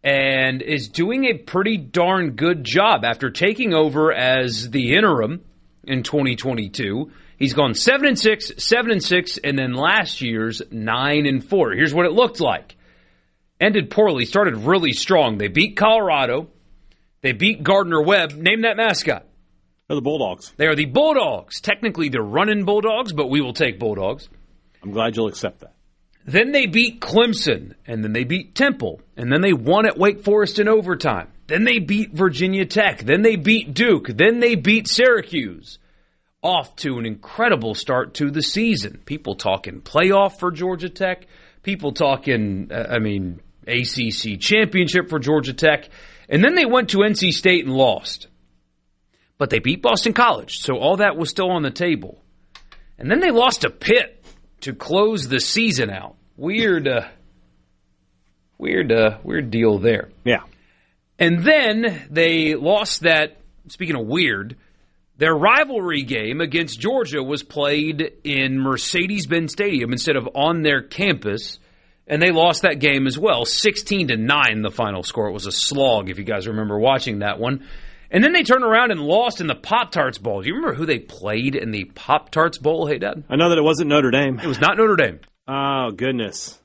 and is doing a pretty darn good job after taking over as the interim in 2022. He's gone 7-6, 7-6, and then last year's 9-4. Here's what it looked like. Ended poorly, started really strong. They beat Colorado. They beat Gardner-Webb. Name that mascot. They're the Bulldogs. They are the Bulldogs. Technically, they're running Bulldogs, but we will take Bulldogs. I'm glad you'll accept that. Then they beat Clemson, and then they beat Temple, and then they won at Wake Forest in overtime. Then they beat Virginia Tech. Then they beat Duke. Then they beat Syracuse. Off to an incredible start to the season. People talking playoff for Georgia Tech. People talking, ACC championship for Georgia Tech. And then they went to NC State and lost. But they beat Boston College, so all that was still on the table. And then they lost to Pitt to close the season out. Weird deal there. Yeah. And then they lost that, speaking of weird, their rivalry game against Georgia was played in Mercedes-Benz Stadium instead of on their campus, and they lost that game as well, 16-9 the final score. It was a slog, if you guys remember watching that one. And then they turned around and lost in the Pop-Tarts Bowl. Do you remember who they played in the Pop-Tarts Bowl, hey, Dad? I know that it wasn't Notre Dame. It was not Notre Dame. Oh, goodness.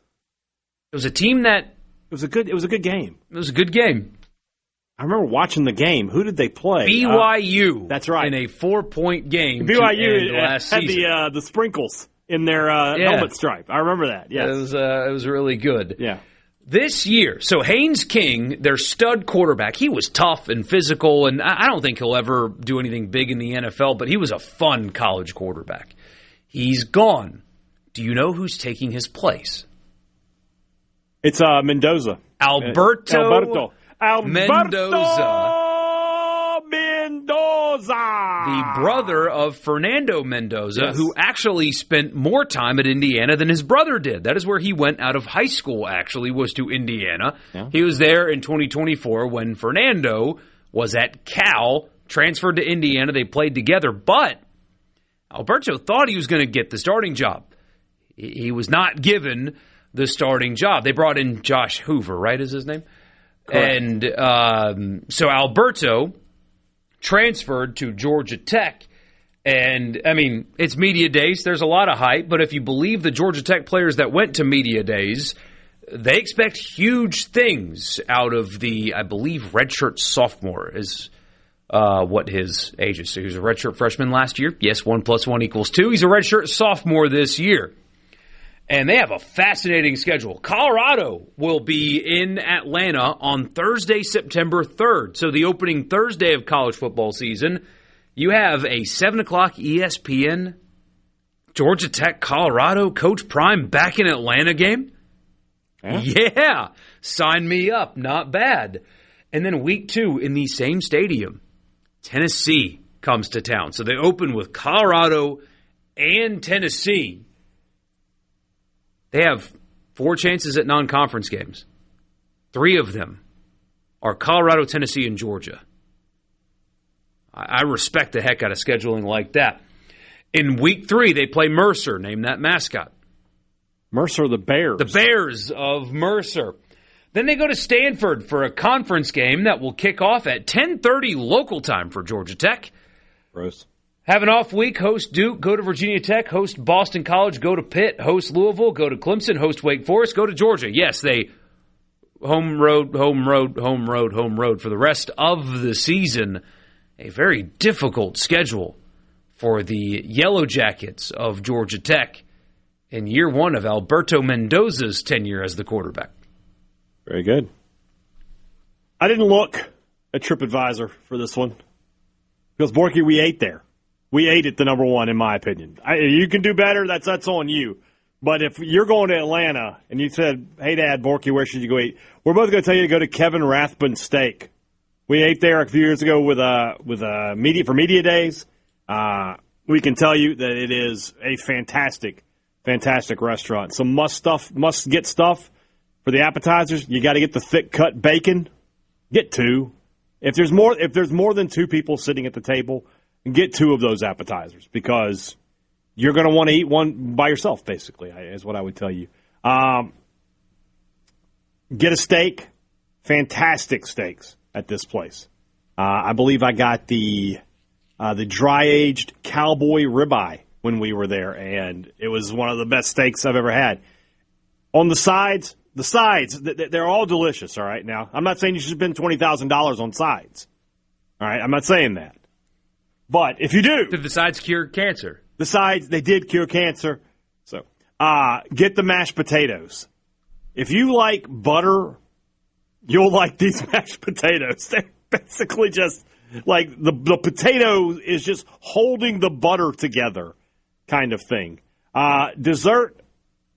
It was a team that... It was a good game. It was a good game. I remember watching the game. Who did they play? BYU. That's right. In a 4-point game. BYU last had season. the sprinkles in their helmet stripe. I remember that. Yes. It was really good. Yeah. This year, so Haynes King, their stud quarterback, he was tough and physical, and I don't think he'll ever do anything big in the NFL, but he was a fun college quarterback. He's gone. Do you know who's taking his place? It's Mendoza. Alberto Mendoza. The brother of Fernando Mendoza, yes, who actually spent more time at Indiana than his brother did. That is where he went out of high school, actually, was to Indiana. Yeah. He was there in 2024 when Fernando was at Cal, transferred to Indiana. They played together, but Alberto thought he was going to get the starting job. He was not given the starting job. They brought in Josh Hoover, right, is his name? Correct. And so Alberto transferred to Georgia Tech. And, it's media days. There's a lot of hype. But if you believe the Georgia Tech players that went to media days, they expect huge things out of the, I believe, redshirt sophomore is what his age is. So he was a redshirt freshman last year. Yes, 1 + 1 = 2. He's a redshirt sophomore this year. And they have a fascinating schedule. Colorado will be in Atlanta on Thursday, September 3rd. So the opening Thursday of college football season, you have a 7 o'clock ESPN, Georgia Tech, Colorado, Coach Prime back in Atlanta game. Yeah. Sign me up. Not bad. And then week 2 in the same stadium, Tennessee comes to town. So they open with Colorado and Tennessee. They have 4 chances at non-conference games. 3 of them are Colorado, Tennessee, and Georgia. I respect the heck out of scheduling like that. In week 3, they play Mercer. Name that mascot. Mercer, the Bears. The Bears of Mercer. Then they go to Stanford for a conference game that will kick off at 10:30 local time for Georgia Tech. Gross. Have an off week, host Duke, go to Virginia Tech, host Boston College, go to Pitt, host Louisville, go to Clemson, host Wake Forest, go to Georgia. Yes, they home road for the rest of the season. A very difficult schedule for the Yellow Jackets of Georgia Tech in year 1 of Alberto Mendoza's tenure as the quarterback. Very good. I didn't look at TripAdvisor for this one because, Borky, we ate there. We ate at the number 1, in my opinion. You can do better. That's on you. But if you're going to Atlanta and you said, "Hey, Dad, Borky, where should you go eat?" We're both going to tell you to go to Kevin Rathbun Steak. We ate there a few years ago with media days. We can tell you that it is a fantastic Fantastic restaurant. Some must get stuff for the appetizers. You got to get the thick cut bacon. Get 2. If there's more than 2 people sitting at the table, get 2 of those appetizers because you're going to want to eat one by yourself. Basically, is what I would tell you. Get a steak. Fantastic steaks at this place. I believe I got the dry-aged cowboy ribeye when we were there, and it was one of the best steaks I've ever had. On the sides, they're all delicious, all right? Now, I'm not saying you should spend $20,000 on sides, all right? I'm not saying that. But if you do... Did the sides cure cancer? The sides, they did cure cancer. So, get the mashed potatoes. If you like butter, you'll like these mashed potatoes. They're basically just like the potato is just holding the butter together kind of thing. Dessert,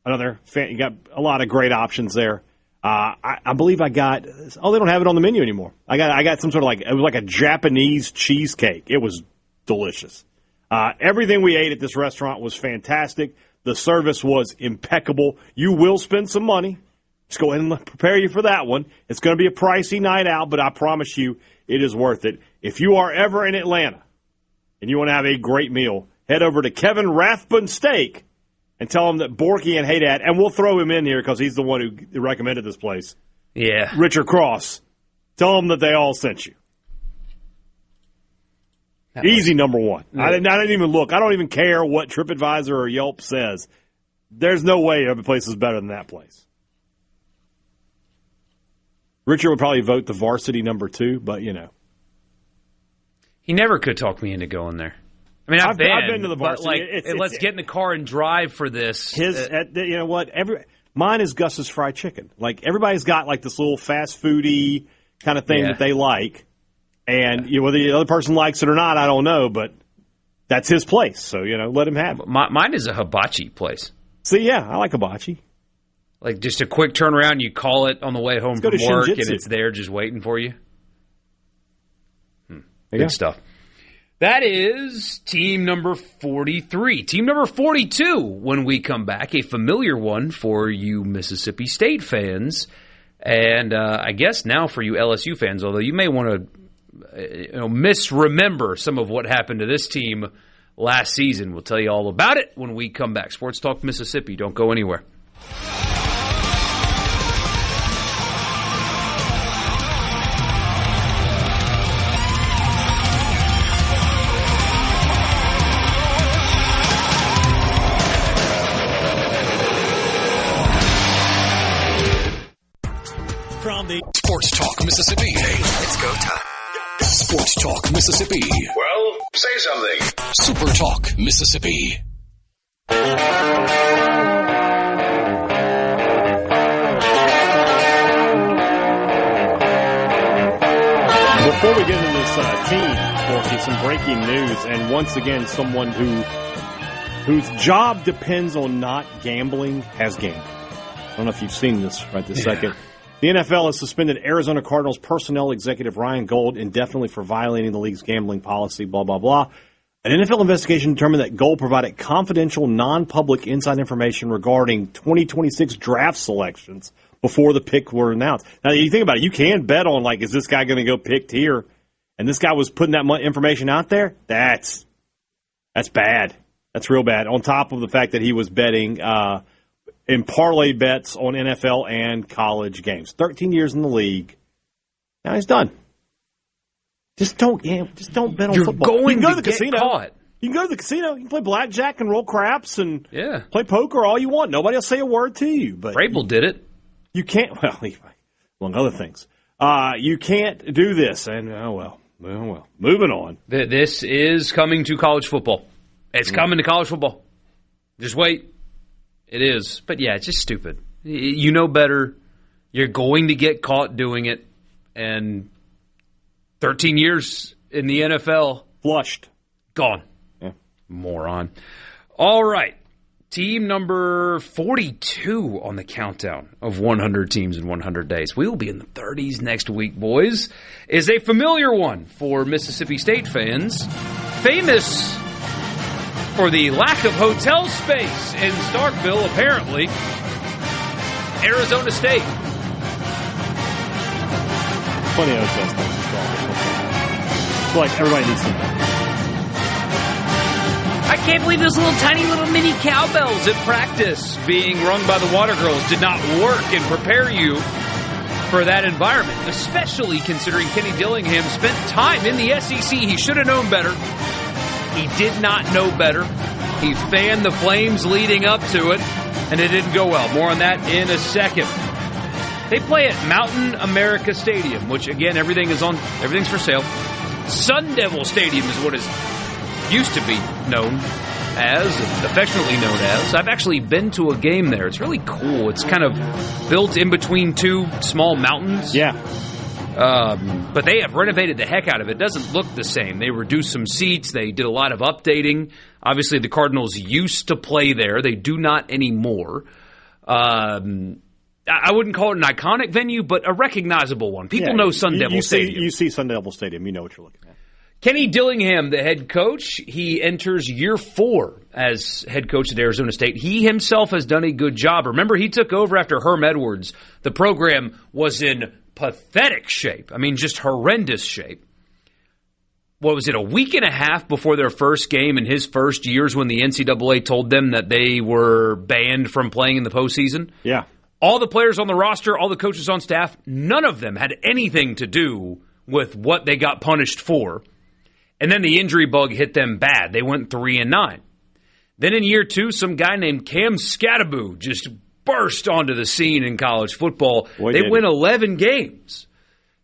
you got a lot of great options there. I believe I got, they don't have it on the menu anymore. I got some sort of it was like a Japanese cheesecake. It was delicious. Everything we ate at this restaurant was fantastic. The service was impeccable. You will spend some money. Just go ahead and prepare you for that one. It's going to be a pricey night out, but I promise you it is worth it. If you are ever in Atlanta and you want to have a great meal, head over to Kevin Rathbun Steak and tell him that Borky and Haydad, and we'll throw him in here because he's the one who recommended this place. Yeah. Richard Cross. Tell him that they all sent you. Easy number 1. Yeah. I didn't even look. I don't even care what TripAdvisor or Yelp says. There's no way every place is better than that place. Richard would probably vote the varsity number 2, but you know. He never could talk me into going there. I mean, I've been to the varsity. But let's get in the car and drive for this. You know what? Mine is Gus's Fried Chicken. Like everybody's got like this little fast foody kind of thing that they like, and whether the other person likes it or not, I don't know. But that's his place, so let him have it. Mine is a hibachi place. See, I like hibachi. Like just a quick turnaround, you call it on the way home from work, and it's there just waiting for you. Good stuff. That is team number 43. Team number 42, when we come back, a familiar one for you Mississippi State fans, and I guess now for you LSU fans, although you may want to misremember some of what happened to this team last season. We'll tell you all about it when we come back. Sports Talk Mississippi. Don't go anywhere. From the Sports Talk Mississippi. Hey, it's go time. Sports Talk Mississippi. Well, say something. Super Talk Mississippi. Before we get into this team, Borky, some breaking news, and once again, someone whose job depends on not gambling has gambled. I don't know if you've seen this right this second. The NFL has suspended Arizona Cardinals personnel executive Ryan Gold indefinitely for violating the league's gambling policy, blah, blah, blah. An NFL investigation determined that Gold provided confidential, non-public inside information regarding 2026 draft selections before the pick were announced. Now, you think about it, you can bet on, is this guy going to go picked here? And this guy was putting that much information out there? That's bad. That's real bad. On top of the fact that he was betting in parlay bets on NFL and college games. 13 years in the league. Now he's done. Just don't bet on football. You can go to the casino. Caught. You can go to the casino. You can play blackjack and roll craps and play poker all you want. Nobody will say a word to you. But Vrabel did it. You can't. Well, among other things, you can't do this. And well, moving on. This is coming to college football. It's coming to college football. Just wait. It is. But, it's just stupid. You know better. You're going to get caught doing it. And 13 years in the NFL. Flushed. Gone. Yeah. Moron. All right. Team number 42 on the countdown of 100 teams in 100 days. We will be in the 30s next week, boys. Is a familiar one for Mississippi State fans. Famous for the lack of hotel space in Starkville, apparently. Arizona State. Plenty of hotel space in Starkville. I feel like everybody needs some. I can't believe those tiny little mini cowbells at practice being rung by the Water Girls did not work and prepare you for that environment, especially considering Kenny Dillingham spent time in the SEC. He should have known better. He did not know better. He fanned the flames leading up to it, and it didn't go well. More on that in a second. They play at Mountain America Stadium, which, again, everything's for sale. Sun Devil Stadium is what is used to be known as, affectionately known as. I've actually been to a game there. It's really cool. It's kind of built in between two small mountains. Yeah. But they have renovated the heck out of it. It doesn't look the same. They reduced some seats. They did a lot of updating. Obviously, the Cardinals used to play there. They do not anymore. I wouldn't call it an iconic venue, but a recognizable one. People know Sun Devil Stadium. You see Sun Devil Stadium, you know what you're looking at. Kenny Dillingham, the head coach, he enters year 4 as head coach at Arizona State. He himself has done a good job. Remember, he took over after Herm Edwards. The program was in pathetic shape. I mean, just horrendous shape. What was it, a week and a half before their first game in his first years when the NCAA told them that they were banned from playing in the postseason? Yeah. All the players on the roster, all the coaches on staff, none of them had anything to do with what they got punished for. And then the injury bug hit them bad. They went 3-9. Then in year 2, some guy named Cam Skattebo just burst onto the scene in college football. They win 11 games.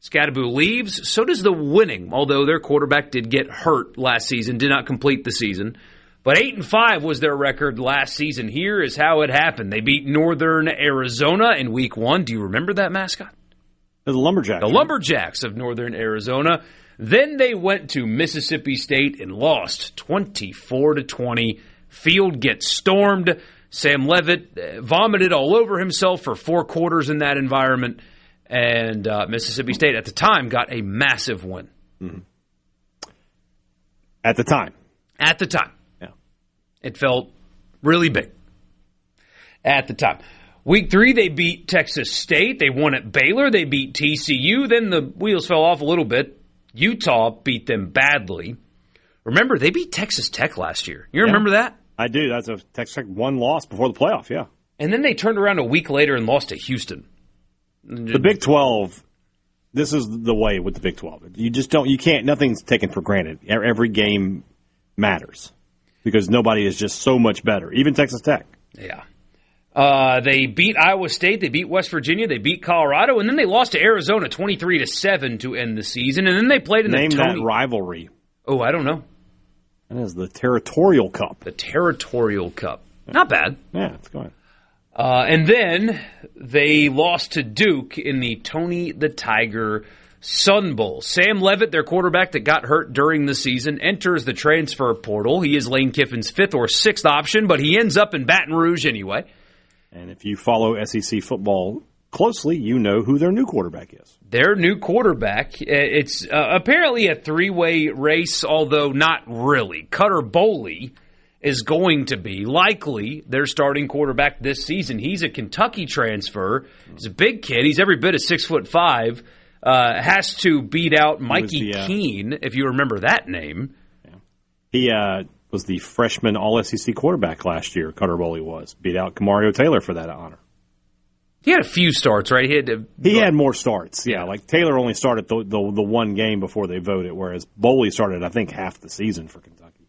Skattebo leaves. So does the winning, although their quarterback did get hurt last season, did not complete the season. But 8-5 was their record last season. Here is how it happened. They beat Northern Arizona in week 1. Do you remember that mascot? The Lumberjacks. The Lumberjacks of Northern Arizona. Then they went to Mississippi State and lost 24-20. Field gets stormed. Sam Leavitt vomited all over himself for 4 quarters in that environment. And Mississippi State at the time got a massive win. Mm-hmm. At the time. At the time. Yeah. It felt really big. At the time. Week 3, they beat Texas State. They won at Baylor. They beat TCU. Then the wheels fell off a little bit. Utah beat them badly. Remember, they beat Texas Tech last year. You remember that? I do. That's a Texas Tech one loss before the playoff, yeah. And then they turned around a week later and lost to Houston. The Big 12, this is the way with the Big 12. You just don't, you can't, nothing's taken for granted. Every game matters because nobody is just so much better, even Texas Tech. Yeah. They beat Iowa State, they beat West Virginia, they beat Colorado, and then they lost to Arizona 23-7 to end the season, and then they played in Name the that rivalry. Oh, I don't know. That is the Territorial Cup. The Territorial Cup. Not bad. Yeah, it's going. And then they lost to Duke in the Tony the Tiger Sun Bowl. Sam Leavitt, their quarterback that got hurt during the season, enters the transfer portal. He is Lane Kiffin's 5th or 6th option, but he ends up in Baton Rouge anyway. And if you follow SEC football closely, you know who their new quarterback is. Their new quarterback, it's apparently a 3-way race, although not really. Cutter Boley is going to be, likely, their starting quarterback this season. He's a Kentucky transfer. He's a big kid. He's every bit of 6'5". Has to beat out Mikey Keene, if you remember that name. Yeah. He was the freshman All-SEC quarterback last year, Cutter Boley was. Beat out Kamario Taylor for that honor. He had a few starts, right? He had more starts, yeah. Like Taylor only started the one game before they voted, whereas Boley started, I think, half the season for Kentucky.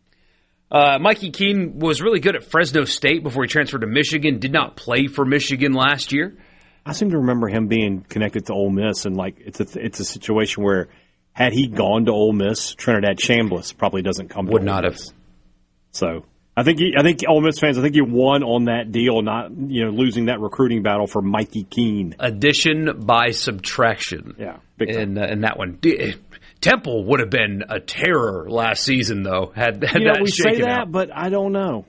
Mikey Keene was really good at Fresno State before he transferred to Michigan. Did not play for Michigan last year. I seem to remember him being connected to Ole Miss, and like it's a situation where had he gone to Ole Miss, Trinidad Chambliss probably doesn't come. Would not have. So I think Ole Miss fans, I think you won on that deal, not losing that recruiting battle for Mikey Keene. Addition by subtraction. Yeah, big time. In that one. Temple would have been a terror last seaon, though. Had that we shaken say that, out. but I don't know.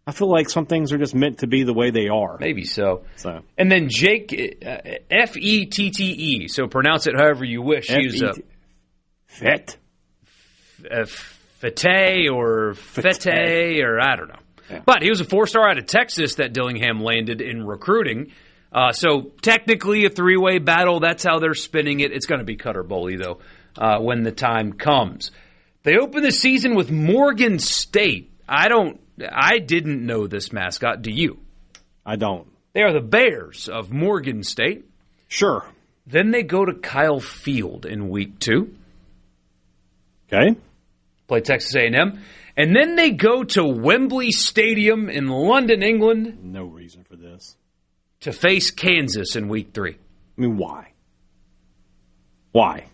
I feel like some things are just meant to be the way they are. Maybe so. And then Jake, Fette. So pronounce it however you wish. Fett? Fete or I don't know. Yeah. But he was a 4-star out of Texas that Dillingham landed in recruiting. So technically a 3-way battle. That's how they're spinning it. It's going to be Cutter Boley, though, when the time comes. They open the season with Morgan State. I didn't know this mascot. Do you? I don't. They are the Bears of Morgan State. Sure. Then they go to Kyle Field in week 2. Okay. Play Texas A&M. And then they go to Wembley Stadium in London, England. No reason for this. To face Kansas in week 3. I mean, why? Why?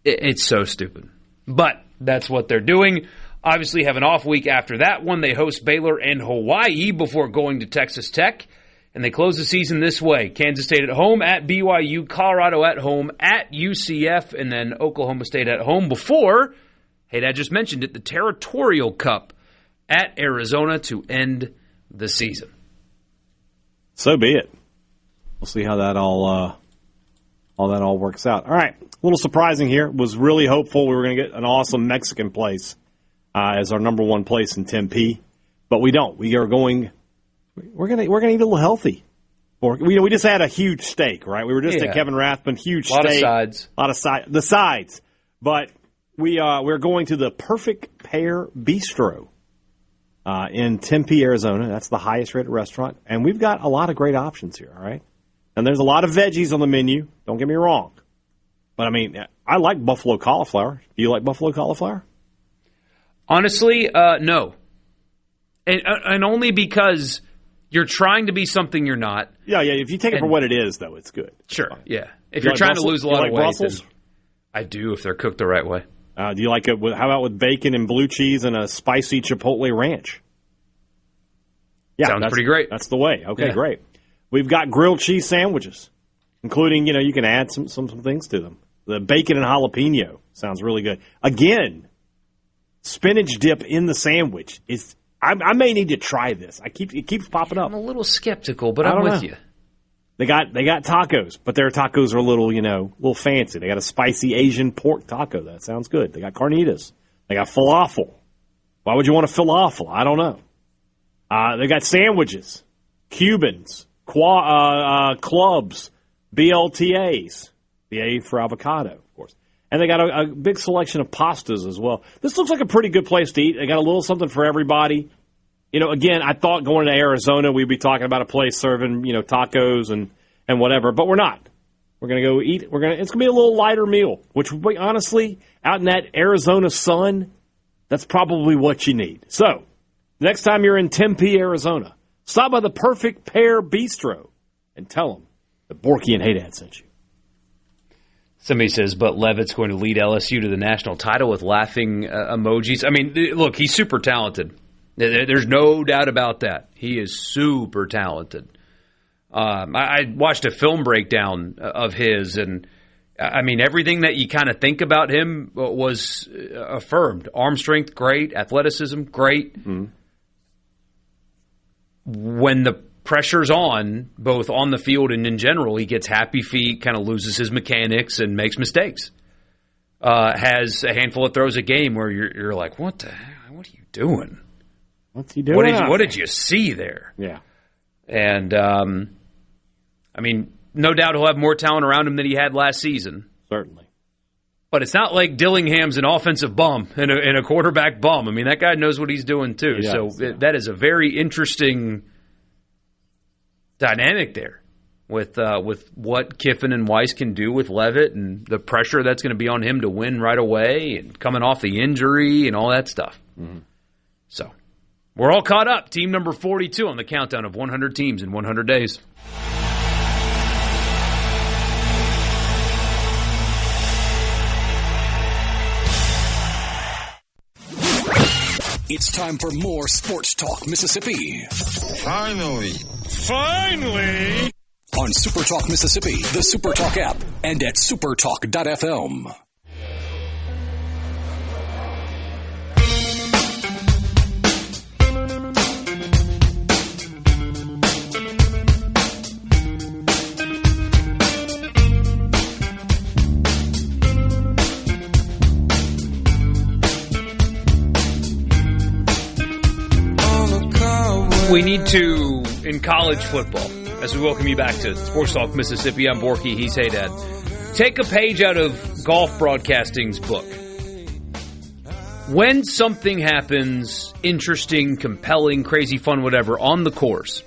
It's so stupid. But that's what they're doing. Obviously have an off week after that one. They host Baylor and Hawaii before going to Texas Tech. And they close the season this way. Kansas State at home, at BYU, Colorado at home, at UCF, and then Oklahoma State at home before, hey, Dad just mentioned it, the Territorial Cup at Arizona to end the season. So be it. We'll see how that all works out. All right, a little surprising here. Was really hopeful we were going to get an awesome Mexican place as our number 1 place in Tempe, but we don't. We are going. We're gonna eat a little healthy. We just had a huge steak, right? We were just at Kevin Rathbun, huge steak, a lot of sides, the sides. But we're going to the Perfect Pear Bistro in Tempe, Arizona. That's the highest rated restaurant, and we've got a lot of great options here. All right, and there's a lot of veggies on the menu. Don't get me wrong, but I mean, I like buffalo cauliflower. Do you like buffalo cauliflower? Honestly, no, and only because you're trying to be something you're not. Yeah. If you take it for what it is, though, it's good. Sure, yeah. If you're trying to lose a lot of weight, Brussels? I do if they're cooked the right way. Do you like it? How about with bacon and blue cheese and a spicy chipotle ranch? Yeah, sounds pretty great. That's the way. Okay, great. We've got grilled cheese sandwiches, including, you can add some things to them. The bacon and jalapeno sounds really good. Again, spinach dip in the sandwich is. I may need to try this. It keeps popping up. I'm a little skeptical, but I'm with you. They got tacos, but their tacos are a little fancy. They got a spicy Asian pork taco. That sounds good. They got carnitas. They got falafel. Why would you want a falafel? I don't know. They got sandwiches, Cubans, clubs, BLTAs, the A for avocado, of course. And they got a big selection of pastas as well. This looks like a pretty good place to eat. They got a little something for everybody. Again, I thought going to Arizona we'd be talking about a place serving, tacos and whatever, but we're not. We're going to go eat. It's going to be a little lighter meal, which honestly, out in that Arizona sun, that's probably what you need. So, next time you're in Tempe, Arizona, stop by the Perfect Pear Bistro and tell them that Borky and Haydad sent you. Somebody says, but Levitt's going to lead LSU to the national title with laughing emojis. I mean, look, he's super talented. There's no doubt about that. He is super talented. I watched a film breakdown of his, and I mean, everything that you kind of think about him was affirmed. Arm strength, great. Athleticism, great. Mm-hmm. When the pressure's on, both on the field and in general, he gets happy feet, kind of loses his mechanics, and makes mistakes. Has a handful of throws a game where you're like, what the heck? What are you doing? What's he doing? What did you see there? Yeah. And, I mean, no doubt he'll have more talent around him than he had last season. Certainly. But it's not like Dillingham's an offensive bum and a quarterback bum. I mean, that guy knows what he's doing, too. He does, so that is a very interesting dynamic there with what Kiffin and Weiss can do with Levitt and the pressure that's going to be on him to win right away and coming off the injury and all that stuff. Mm-hmm. So we're all caught up. Team number 42 on the countdown of 100 teams in 100 days. It's time for more Sports Talk Mississippi. Finally. On SuperTalk Mississippi, the SuperTalk app, and at supertalk.fm. We need to, in college football, as we welcome you back to Sports Talk Mississippi, I'm Borky, he's Hey Dad. Take a page out of golf broadcasting's book. When something happens, interesting, compelling, crazy, fun, whatever, on the course,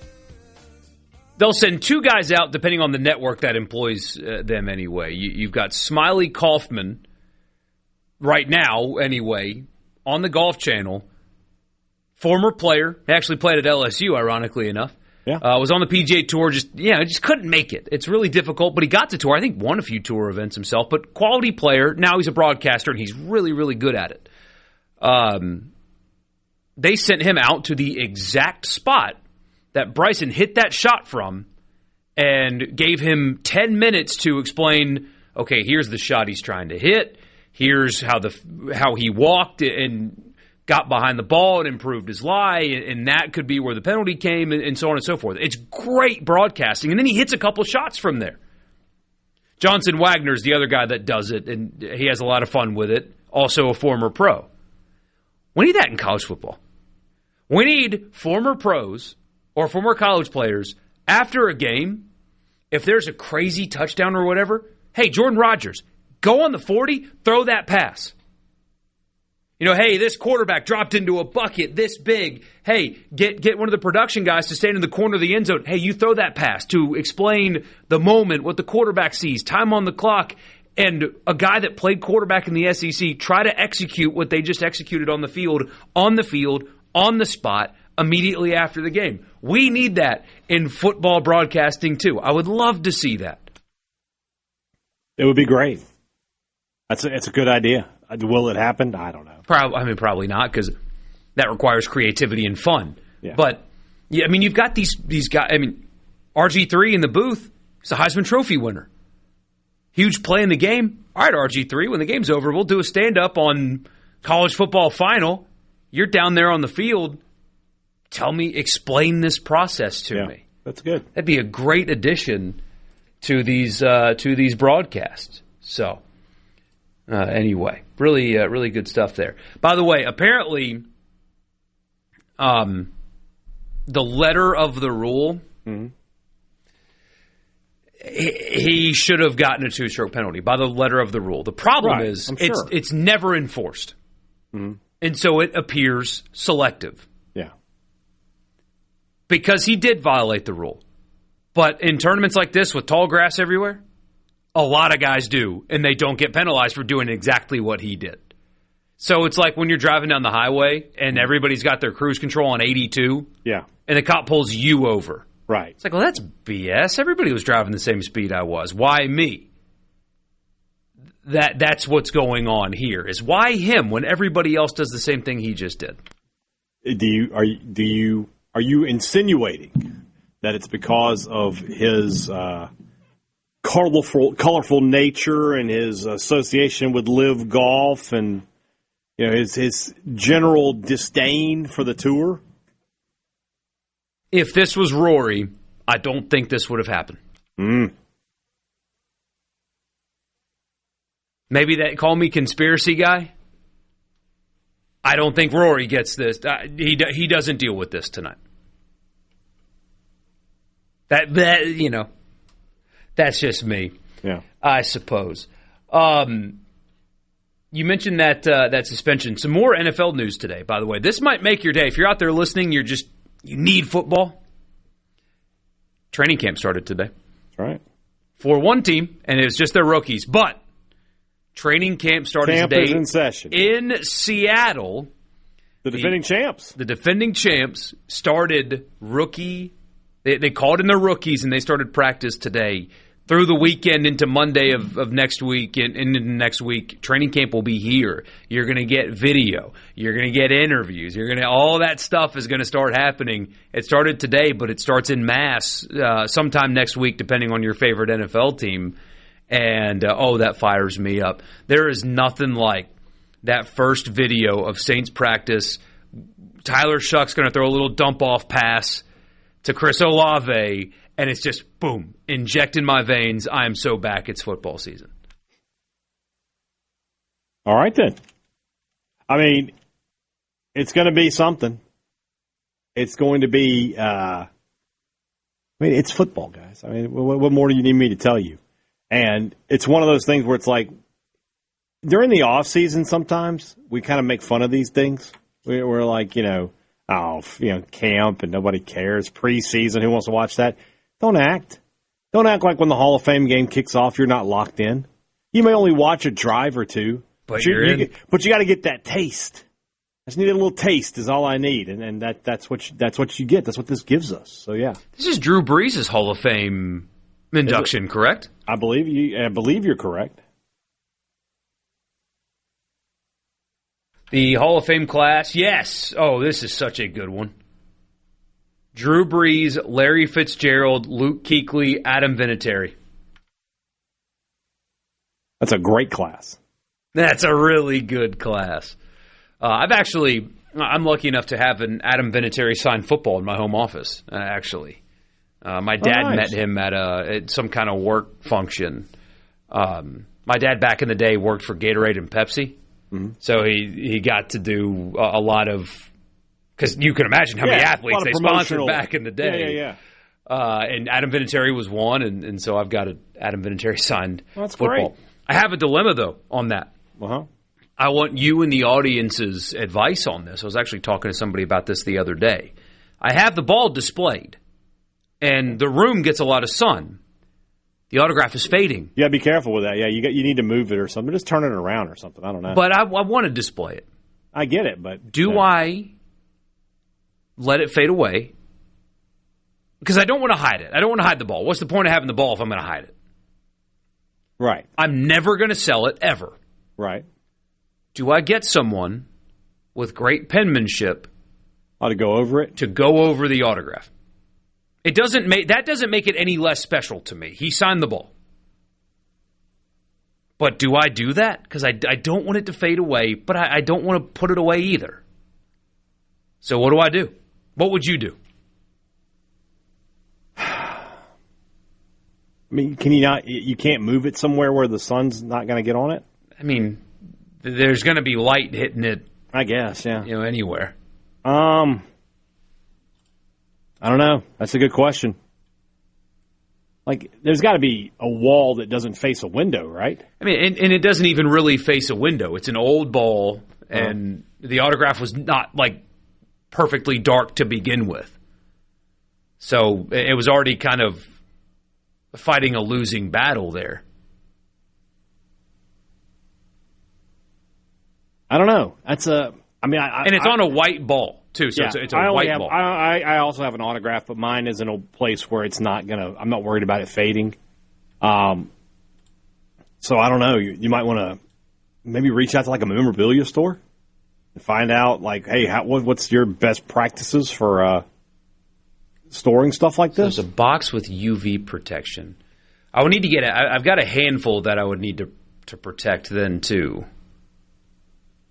they'll send two guys out, depending on the network that employs them anyway. You've got Smiley Kaufman, right now anyway, on the Golf Channel, former player, actually played at LSU, ironically enough. Yeah. Was on the PGA Tour, just couldn't make it. It's really difficult, but he got to tour. I think won a few tour events himself, but quality player. Now he's a broadcaster, and he's really, really good at it. They sent him out to the exact spot that Bryson hit that shot from and gave him 10 minutes to explain, okay, here's the shot he's trying to hit. Here's how he walked and got behind the ball and improved his lie, and that could be where the penalty came, and so on and so forth. It's great broadcasting, and then he hits a couple shots from there. Johnson Wagner's the other guy that does it, and he has a lot of fun with it, also a former pro. We need that in college football. We need former pros or former college players, after a game, if there's a crazy touchdown or whatever, hey, Jordan Rodgers, go on the 40, throw that pass. Hey, this quarterback dropped into a bucket this big. Hey, get one of the production guys to stand in the corner of the end zone. Hey, you throw that pass to explain the moment, what the quarterback sees, time on the clock, and a guy that played quarterback in the SEC try to execute what they just executed on the field, on the spot, immediately after the game. We need that in football broadcasting, too. I would love to see that. It would be great. It's a good idea. Will it happen? I don't know. Probably not, because that requires creativity and fun. Yeah. But, you've got these guys. RG3 in the booth, he's a Heisman Trophy winner. Huge play in the game. All right, RG3, when the game's over, we'll do a stand-up on college football final. You're down there on the field. Explain this process to me. That's good. That'd be a great addition to these broadcasts. So, anyway, really good stuff there. By the way, apparently, the letter of the rule, he should have gotten a 2-stroke penalty by the letter of the rule. The problem is it's never enforced, and so it appears selective. Yeah, because he did violate the rule. But in tournaments like this with tall grass everywhere, a lot of guys do, and they don't get penalized for doing exactly what he did. So it's like when you're driving down the highway and everybody's got their cruise control on 82, and the cop pulls you over. Right. It's like, well, that's BS. Everybody was driving the same speed I was. Why me? That's what's going on here. Is why him when everybody else does the same thing he just did? Are you insinuating that it's because of his colorful nature and his association with Live Golf and his general disdain for the tour? If this was Rory, I don't think this would have happened. Maybe call me conspiracy guy. I don't think Rory gets this. He doesn't deal with this tonight. That's just me. Yeah, I suppose. You mentioned that suspension. Some more NFL news today, by the way. This might make your day. If you're out there listening, you need football. Training camp started today. That's right. For one team, and it was just their rookies. But training camp started today is in session in Seattle. The defending champs. The defending champs started rookie. They called in their rookies, and they started practice today. Through the weekend into Monday of next week and into next week, training camp will be here. You're going to get video. You're going to get interviews. All that stuff is going to start happening. It started today, but it starts in mass sometime next week, depending on your favorite NFL team. And, that fires me up. There is nothing like that first video of Saints practice. Tyler Shuck's going to throw a little dump-off pass to Chris Olave, and it's just, boom, inject in my veins. I am so back. It's football season. All right, then. I mean, it's going to be something. it's going to be. It's football, guys. I mean, what more do you need me to tell you? And it's one of those things where it's like during the off season, sometimes we kind of make fun of these things. We're like, camp and nobody cares. Preseason, who wants to watch that? Don't act like when the Hall of Fame game kicks off, you're not locked in. You may only watch a drive or two, but you got to get that taste. I just need a little taste is all I need, and that's what you get. That's what this gives us. So yeah, this is Drew Brees' Hall of Fame induction, correct? I believe you're correct. The Hall of Fame class, yes. Oh, this is such a good one. Drew Brees, Larry Fitzgerald, Luke Kuechly, Adam Vinatieri. That's a great class. That's a really good class. I'm lucky enough to have an Adam Vinatieri signed football in my home office, actually. My dad met him at some kind of work function. My dad back in the day worked for Gatorade and Pepsi, so he got to do a lot of – because you can imagine how many athletes they sponsored back in the day. Yeah. And Adam Vinatieri was one, and so I've got an Adam Vinatieri signed football. Great. I have a dilemma, though, on that. Uh-huh. I want you and the audience's advice on this. I was actually talking to somebody about this the other day. I have the ball displayed, and the room gets a lot of sun. The autograph is fading. You got to be careful with that. Yeah, you need to move it or something. Just turn it around or something. I don't know. But I want to display it. I get it, but... Do I let it fade away? Because I don't want to hide it. I don't want to hide the ball. What's the point of having the ball if I'm going to hide it? Right. I'm never going to sell it, ever. Right. Do I get someone with great penmanship to go over it? To go over the autograph. That doesn't make it any less special to me. He signed the ball. But do I do that? Because I don't want it to fade away, but I don't want to put it away either. So what do I do? What would you do? I mean, can you not? You can't move it somewhere where the sun's not going to get on it? I mean, there's going to be light hitting it. I guess, yeah. Anywhere. I don't know. That's a good question. Like, there's got to be a wall that doesn't face a window, right? I mean, and it doesn't even really face a window. It's an old ball, and the autograph was not, like, perfectly dark to begin with. So it was already kind of fighting a losing battle there. I don't know. And it's on a white ball too. So it's a white ball. I also have an autograph, but mine is in a place where it's not gonna. I'm not worried about it fading. So I don't know. You might want to maybe reach out to like a memorabilia store and find out like, hey, what's your best practices for storing stuff like this? So it's a box with UV protection. I would need to get. I've got a handful that I would need to protect then too.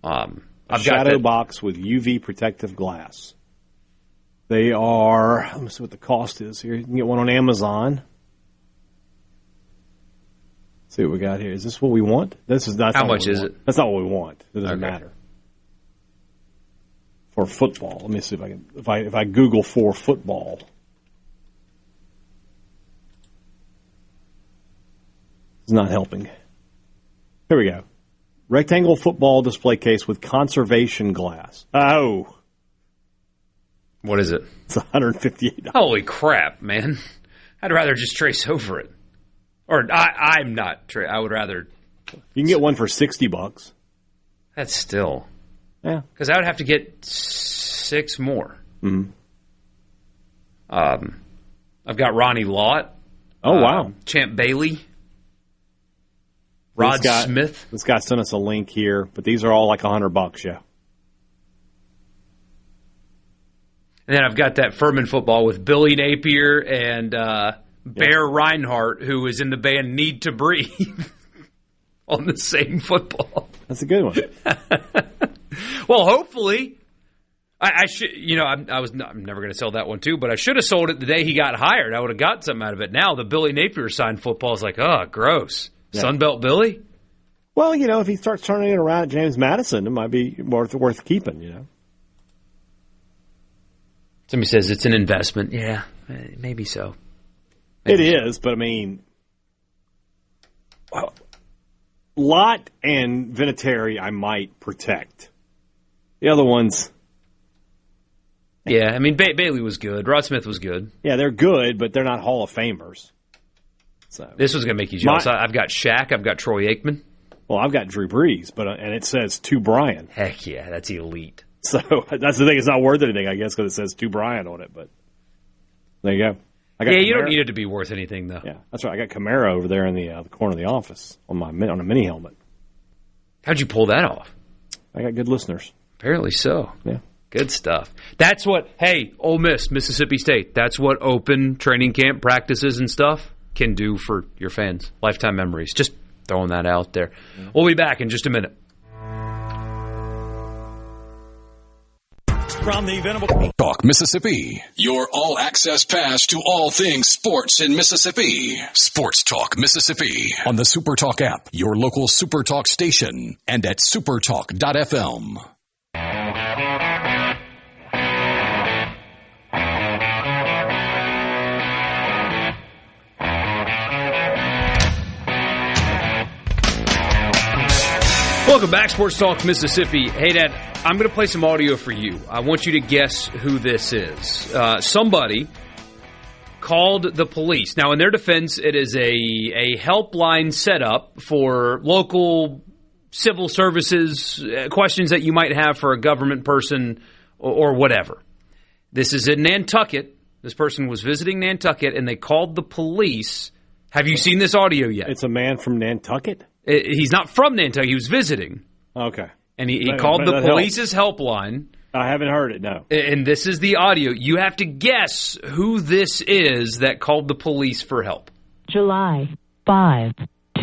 A shadow box with UV protective glass. They are, let me see what the cost is here. You can get one on Amazon. Let's see what we got here. Is this what we want? How much is it? That's not what we want. It doesn't matter. For football. Let me see if I can, if I Google for football. It's not helping. Here we go. Rectangle football display case with conservation glass. Oh. What is it? It's $158. Holy crap, man. I'd rather just trace over it. Or I'm not. I would rather. You can get one for $60. That's still. Yeah. Because I would have to get 6 more. Mm-hmm. I've got Ronnie Lott. Oh, wow. Champ Bailey. Rod Smith. This guy sent us a link here, but these are all like $100, yeah. And then I've got that Furman football with Billy Napier and Bear Reinhardt, who is in the band Need to Breathe, on the same football. That's a good one. Well, hopefully, I should. I'm never going to sell that one too, but I should have sold it the day he got hired. I would have got something out of it. Now the Billy Napier signed football is like, oh, gross. Yeah. Sunbelt Billy? Well, if he starts turning it around at James Madison, it might be worth keeping, Somebody says it's an investment. Yeah, maybe so. Maybe it is, but I mean, Lott and Vinatieri I might protect. The other ones... Yeah, I mean, Bailey was good. Rod Smith was good. Yeah, they're good, but they're not Hall of Famers. So this was going to make you jealous. I've got Shaq. I've got Troy Aikman. Well, I've got Drew Brees, and it says to Brian. Heck yeah, that's elite. So that's the thing. It's not worth anything, I guess, because it says to Brian on it. But there you go. You don't need it to be worth anything, though. Yeah, that's right. I got Camaro over there in the corner of the office on a mini helmet. How'd you pull that off? I got good listeners. Apparently so. Yeah. Good stuff. That's what, hey, Ole Miss, Mississippi State, that's what open training camp practices and stuff can do for your fans. Lifetime memories. Just throwing that out there. Yeah. We'll be back in just a minute. From the Venable Talk Mississippi, your all-access pass to all things sports in Mississippi. Sports Talk Mississippi on the SuperTalk app, your local SuperTalk station, and at supertalk.fm. Welcome back, Sports Talk Mississippi. Hey, Dad, I'm going to play some audio for you. I want you to guess who this is. Somebody called the police. Now, in their defense, it is a helpline set up for local civil services, questions that you might have for a government person or whatever. This is in Nantucket. This person was visiting Nantucket, and they called the police. Have you seen this audio yet? It's a man from Nantucket? He's not from Nantucket. He was visiting. Okay. And he called the police's helpline. I haven't heard it, no. And this is the audio. You have to guess who this is that called the police for help. July 5,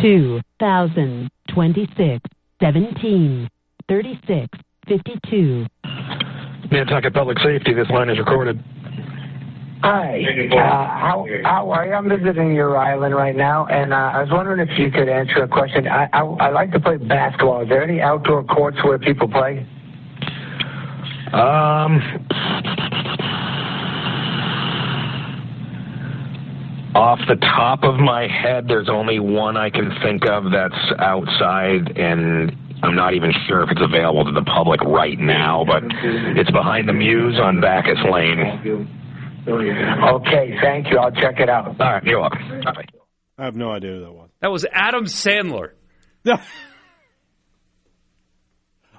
2026, 17:36:52. Nantucket Public Safety, this line is recorded. Hi, how are you? I'm visiting your island right now, and I was wondering if you could answer a question. I like to play basketball. Is there any outdoor courts where people play? Off the top of my head, there's only one I can think of that's outside, and I'm not even sure if it's available to the public right now, but it's behind the Muse on Bacchus Lane. Okay, thank you. I'll check it out. All right, you're welcome. Bye. I have no idea who that was. That was Adam Sandler.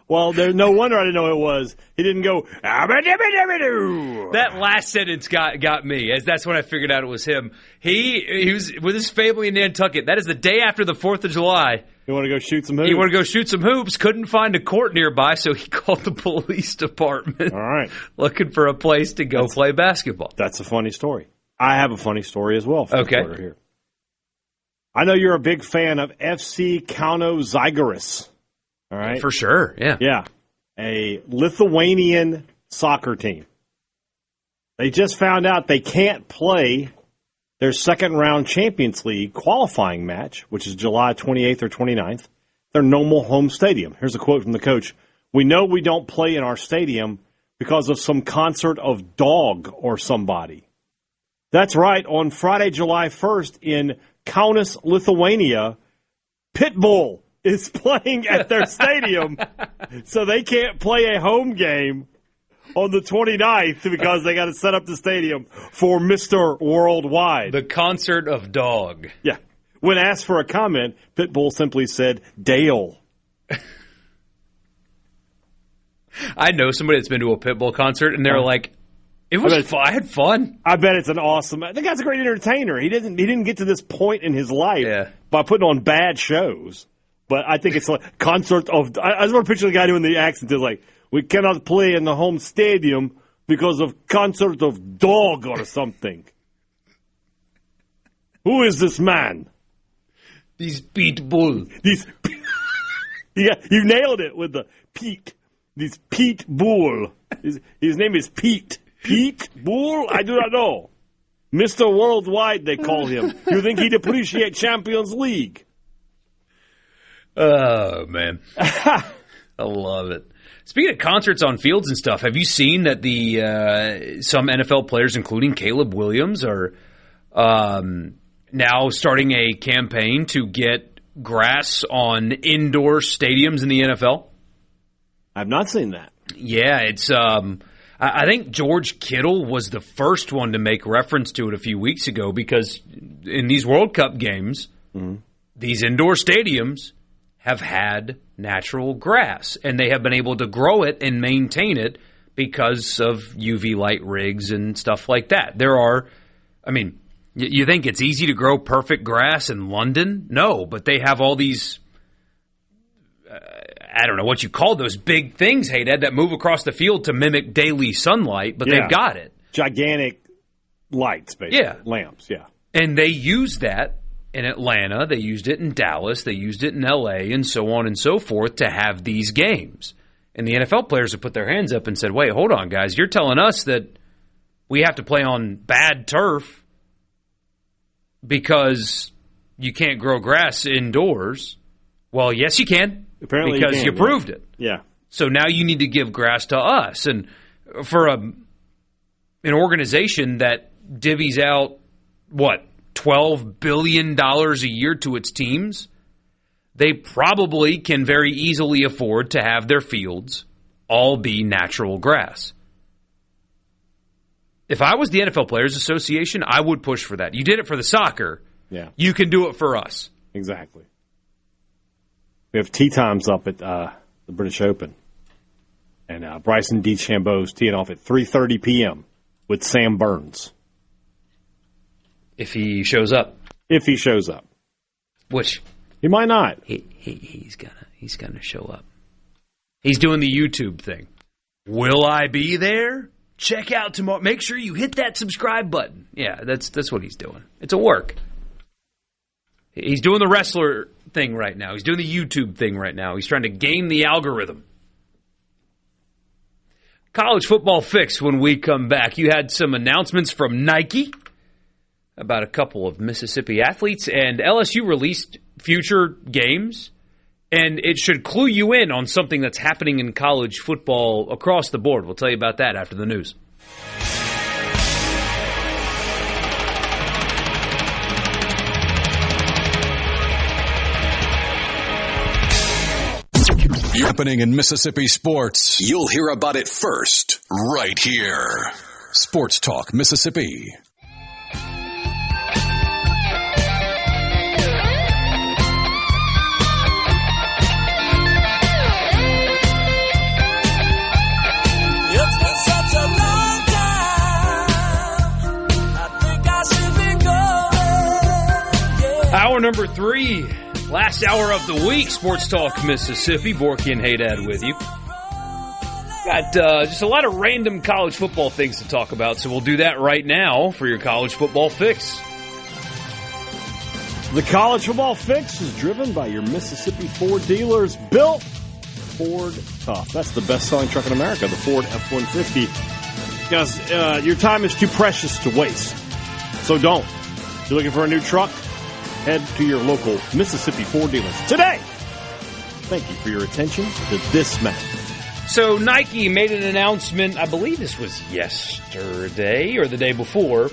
Well, there's no wonder I didn't know who it was. He didn't go, that last sentence got me, as that's when I figured out it was him. He was with his family in Nantucket. That is the day after the 4th of July. You want to go shoot some hoops? He wanted to go shoot some hoops, couldn't find a court nearby, so he called the police department. All right. Looking for a place to go play basketball. That's a funny story. I have a funny story as well. Okay. Here. I know you're a big fan of FC Kauno Žalgiris. All right. For sure, yeah. Yeah. A Lithuanian soccer team. They just found out they can't play their second-round Champions League qualifying match, which is July 28th or 29th, their normal home stadium. Here's a quote from the coach. "We know we don't play in our stadium because of some concert of Dog or somebody." That's right. On Friday, July 1st in Kaunas, Lithuania, Pitbull is playing at their stadium, so they can't play a home game on the 29th because they got to set up the stadium for Mr. Worldwide. The concert of Dog. Yeah. When asked for a comment, Pitbull simply said, Dale. I know somebody that's been to a Pitbull concert, and they're like, it was fun. I had fun. I bet it's an awesome... The guy's a great entertainer. He didn't get to this point in his life by putting on bad shows. But I think it's like concert of... I just want to picture the guy doing the accent. It's like, we cannot play in the home stadium because of concert of Dog or something. Who is this man? These Pete Bull. Yeah, you nailed it with the Pete. This Pete Bull. His name is Pete. Pete Bull? I do not know. Mr. Worldwide, they call him. You think he'd appreciate Champions League? Oh, man. I love it. Speaking of concerts on fields and stuff, have you seen that some NFL players, including Caleb Williams, are now starting a campaign to get grass on indoor stadiums in the NFL? I've not seen that. Yeah, it's. I think George Kittle was the first one to make reference to it a few weeks ago because in these World Cup games, these indoor stadiums have had natural grass, and they have been able to grow it and maintain it because of UV light rigs and stuff like that. You think it's easy to grow perfect grass in London? No, but they have all these, I don't know what you call those big things, hey, Dad, that move across the field to mimic daily sunlight, but they've got it. Gigantic lights, basically. Yeah. Lamps, yeah. And they use that in Atlanta, they used it in Dallas, they used it in L.A., and so on and so forth to have these games. And the NFL players have put their hands up and said, wait, hold on, guys, you're telling us that we have to play on bad turf because you can't grow grass indoors. Well, yes, you can. Apparently because you proved it. Yeah. So now you need to give grass to us. And for an organization that divvies out, $12 billion a year to its teams, they probably can very easily afford to have their fields all be natural grass. If I was the NFL Players Association, I would push for that. You did it for the soccer. Yeah. You can do it for us. Exactly. We have tee times up at the British Open. And Bryson DeChambeau's teeing off at 3:30 p.m. with Sam Burns. If he shows up. If he shows up. Which he might not. He's gonna show up. He's doing the YouTube thing. Will I be there? Check out tomorrow. Make sure you hit that subscribe button. Yeah, that's what he's doing. It's a work. He's doing the wrestler thing right now. He's doing the YouTube thing right now. He's trying to game the algorithm. College football fix when we come back. You had some announcements from Nike about a couple of Mississippi athletes, and LSU released future games, and it should clue you in on something that's happening in college football across the board. We'll tell you about that after the news. Happening in Mississippi sports. You'll hear about it first, right here. Sports Talk Mississippi. Hour number 3, last hour of the week, Sports Talk Mississippi. Borky and Haydad with you. Got just a lot of random college football things to talk about, so we'll do that right now for your college football fix. The college football fix is driven by your Mississippi Ford dealers. Built Ford Tough. That's the best-selling truck in America, the Ford F-150. Because your time is too precious to waste. So don't. If you're looking for a new truck, head to your local Mississippi Ford dealers today. Thank you for your attention to this matter. So Nike made an announcement, I believe this was yesterday or the day before,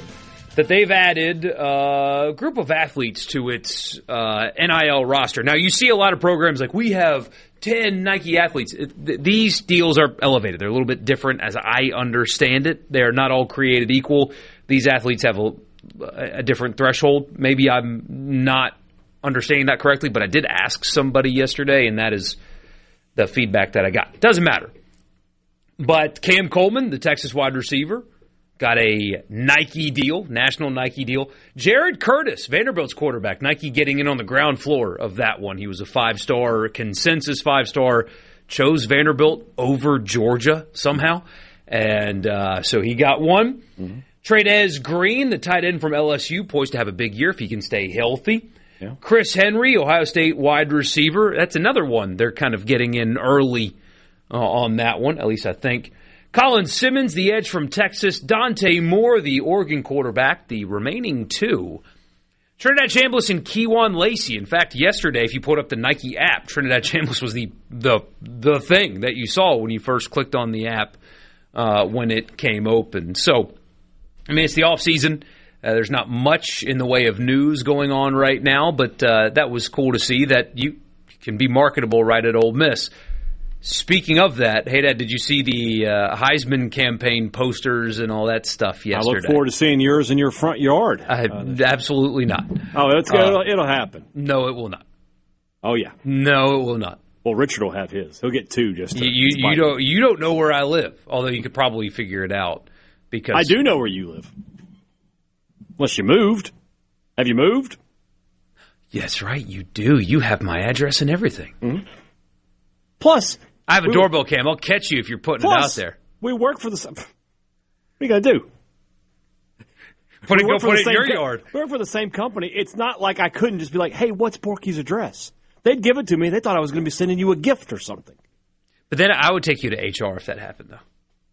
that they've added a group of athletes to its NIL roster. Now, you see a lot of programs like we have 10 Nike athletes. These deals are elevated. They're a little bit different as I understand it. They're not all created equal. These athletes have a different threshold. Maybe I'm not understanding that correctly, but I did ask somebody yesterday, and that is the feedback that I got. Doesn't matter. But Cam Coleman, the Texas wide receiver, got a Nike deal, national Nike deal. Jared Curtis, Vanderbilt's quarterback, Nike getting in on the ground floor of that one. He was a 5-star, consensus 5-star, chose Vanderbilt over Georgia somehow. And so he got one. Mm-hmm. Trey'Dez Green, the tight end from LSU, poised to have a big year if he can stay healthy. Yeah. Chris Henry, Ohio State wide receiver. That's another one. They're kind of getting in early on that one, at least I think. Colin Simmons, the edge from Texas. Dante Moore, the Oregon quarterback. The remaining two. Trinidad Chambliss and Keywan Lacey. In fact, yesterday, if you put up the Nike app, Trinidad Chambliss was the thing that you saw when you first clicked on the app when it came open. So, I mean, it's the offseason. There's not much in the way of news going on right now, but that was cool to see that you can be marketable right at Ole Miss. Speaking of that, hey, Dad, did you see the Heisman campaign posters and all that stuff yesterday? I look forward to seeing yours in your front yard. Absolutely not. Oh, it'll happen. No, it will not. Oh, yeah. No, it will not. Well, Richard will have his. He'll get 2 just to you don't know where I live, although you could probably figure it out. Because I do know where you live. Unless you moved. Have you moved? Yes, right, you do. You have my address and everything. Mm-hmm. Plus, I have a doorbell cam. I'll catch you if you're putting it out there. We work for the... What are you going to do? Put it in your yard. We work for the same company. It's not like I couldn't just be like, hey, what's Borky's address? They'd give it to me. They thought I was going to be sending you a gift or something. But then I would take you to HR if that happened, though.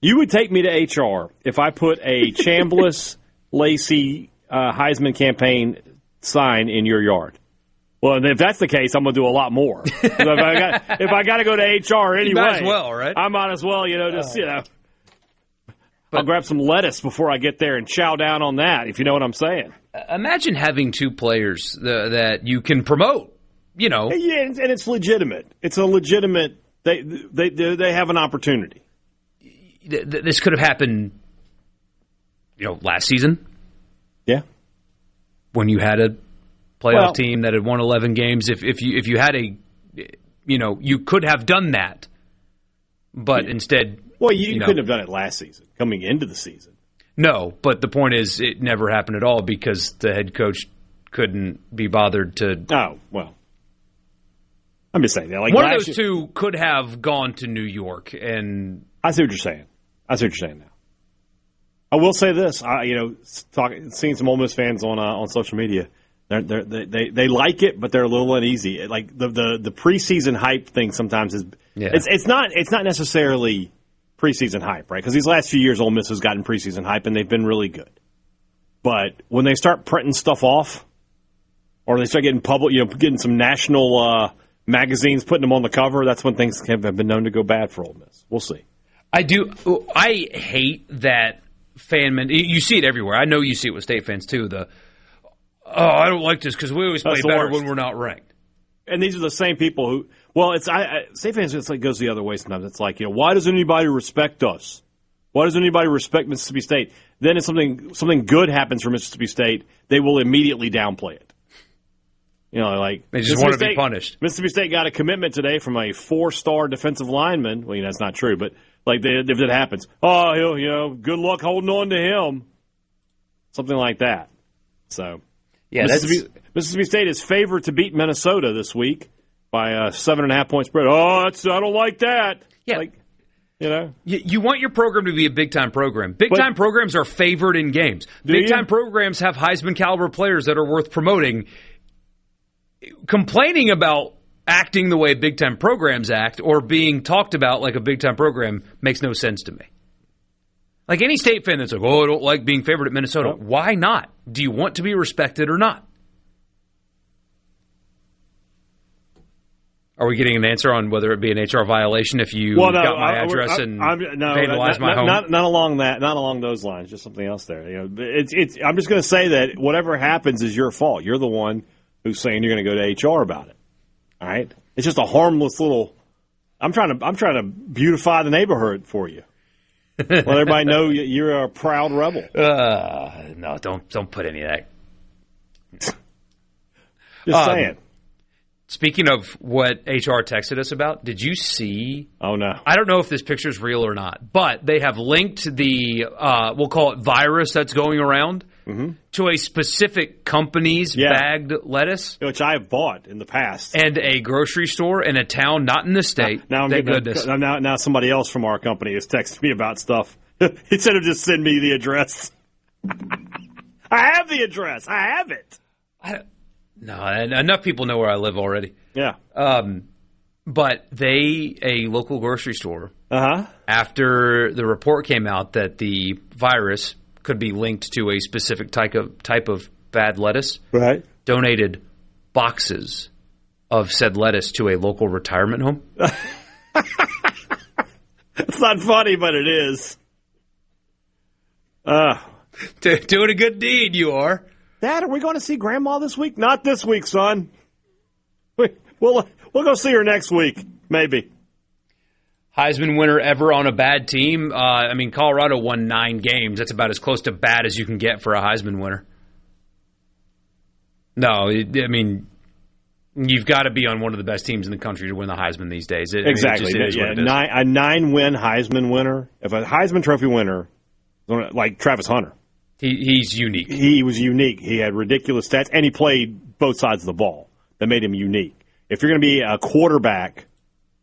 You would take me to HR if I put a Chambliss Lacey Heisman campaign sign in your yard. Well, if that's the case, I'm going to do a lot more. If I got to go to HR anyway, you might as well, right? I might as well, I'll grab some lettuce before I get there and chow down on that, if you know what I'm saying. Imagine having 2 players that you can promote, Yeah, and it's legitimate. It's a legitimate. They have an opportunity. This could have happened, last season. Yeah, when you had a playoff team that had won 11 games. If you had you could have done that, but instead, you couldn't have done it last season, coming into the season. No, but the point is, it never happened at all because the head coach couldn't be bothered to. Oh well, I'm just saying that. Like one of those 2 could have gone to New York, and I see what you're saying. now. I will say this. Seeing some Ole Miss fans on social media. They like it, but they're a little uneasy. Like the preseason hype thing sometimes is it's not necessarily preseason hype, right? Because these last few years, Ole Miss has gotten preseason hype and they've been really good. But when they start printing stuff off, or they start getting getting some national magazines putting them on the cover, that's when things have been known to go bad for Ole Miss. We'll see. I hate that fan. You see it everywhere. I know you see it with State fans too. I don't like this because we always play better when we're not ranked. And these are the same people who, State fans, it goes the other way sometimes. It's like, why does anybody respect us? Why does anybody respect Mississippi State? Then if something good happens for Mississippi State, they will immediately downplay it. They just want to be punished. Mississippi State got a commitment today from a 4-star defensive lineman. Well, that's not true, but if it happens, good luck holding on to him. Something like that. So. Yeah, Mississippi State is favored to beat Minnesota this week by a 7.5-point spread. I don't like that. Yeah, you want your program to be a big-time program. Big-time programs are favored in games. Big-time programs have Heisman-caliber players that are worth promoting. Complaining about acting the way big-time programs act or being talked about like a big-time program makes no sense to me. Like any State fan that's like, I don't like being favored at Minnesota. Nope. Why not? Do you want to be respected or not? Are we getting an answer on whether it be an HR violation if you got my address and vandalized my home? Not along that. Not along those lines. Just something else there. I'm just going to say that whatever happens is your fault. You're the one who's saying you're going to go to HR about it. All right. It's just a harmless little. I'm trying to beautify the neighborhood for you. Let everybody know you're a proud rebel. No, don't put any of that. Just saying. Speaking of what HR texted us about, did you see? Oh, no. I don't know if this picture is real or not, but they have linked the, we'll call it virus that's going around to a specific company's bagged lettuce. Which I have bought in the past. And a grocery store in a town not in the state. Thank goodness. Now somebody else from our company has texted me about stuff. Instead of just send me the address. I have the address. I have it. No, enough people know where I live already. Yeah. But a local grocery store, after the report came out that the virus could be linked to a specific type of bad lettuce, right? donated boxes of said lettuce to a local retirement home. It's not funny, but it is. Doing a good deed, you are. Dad, are we going to see Grandma this week? Not this week, son. We'll go see her next week, maybe. Heisman winner ever on a bad team? Colorado won 9 games. That's about as close to bad as you can get for a Heisman winner. No, you've got to be on one of the best teams in the country to win the Heisman these days. Exactly. A 9-win Heisman winner. If a Heisman Trophy winner, like Travis Hunter. He's unique. He was unique. He had ridiculous stats, and he played both sides of the ball. That made him unique. If you're going to be a quarterback,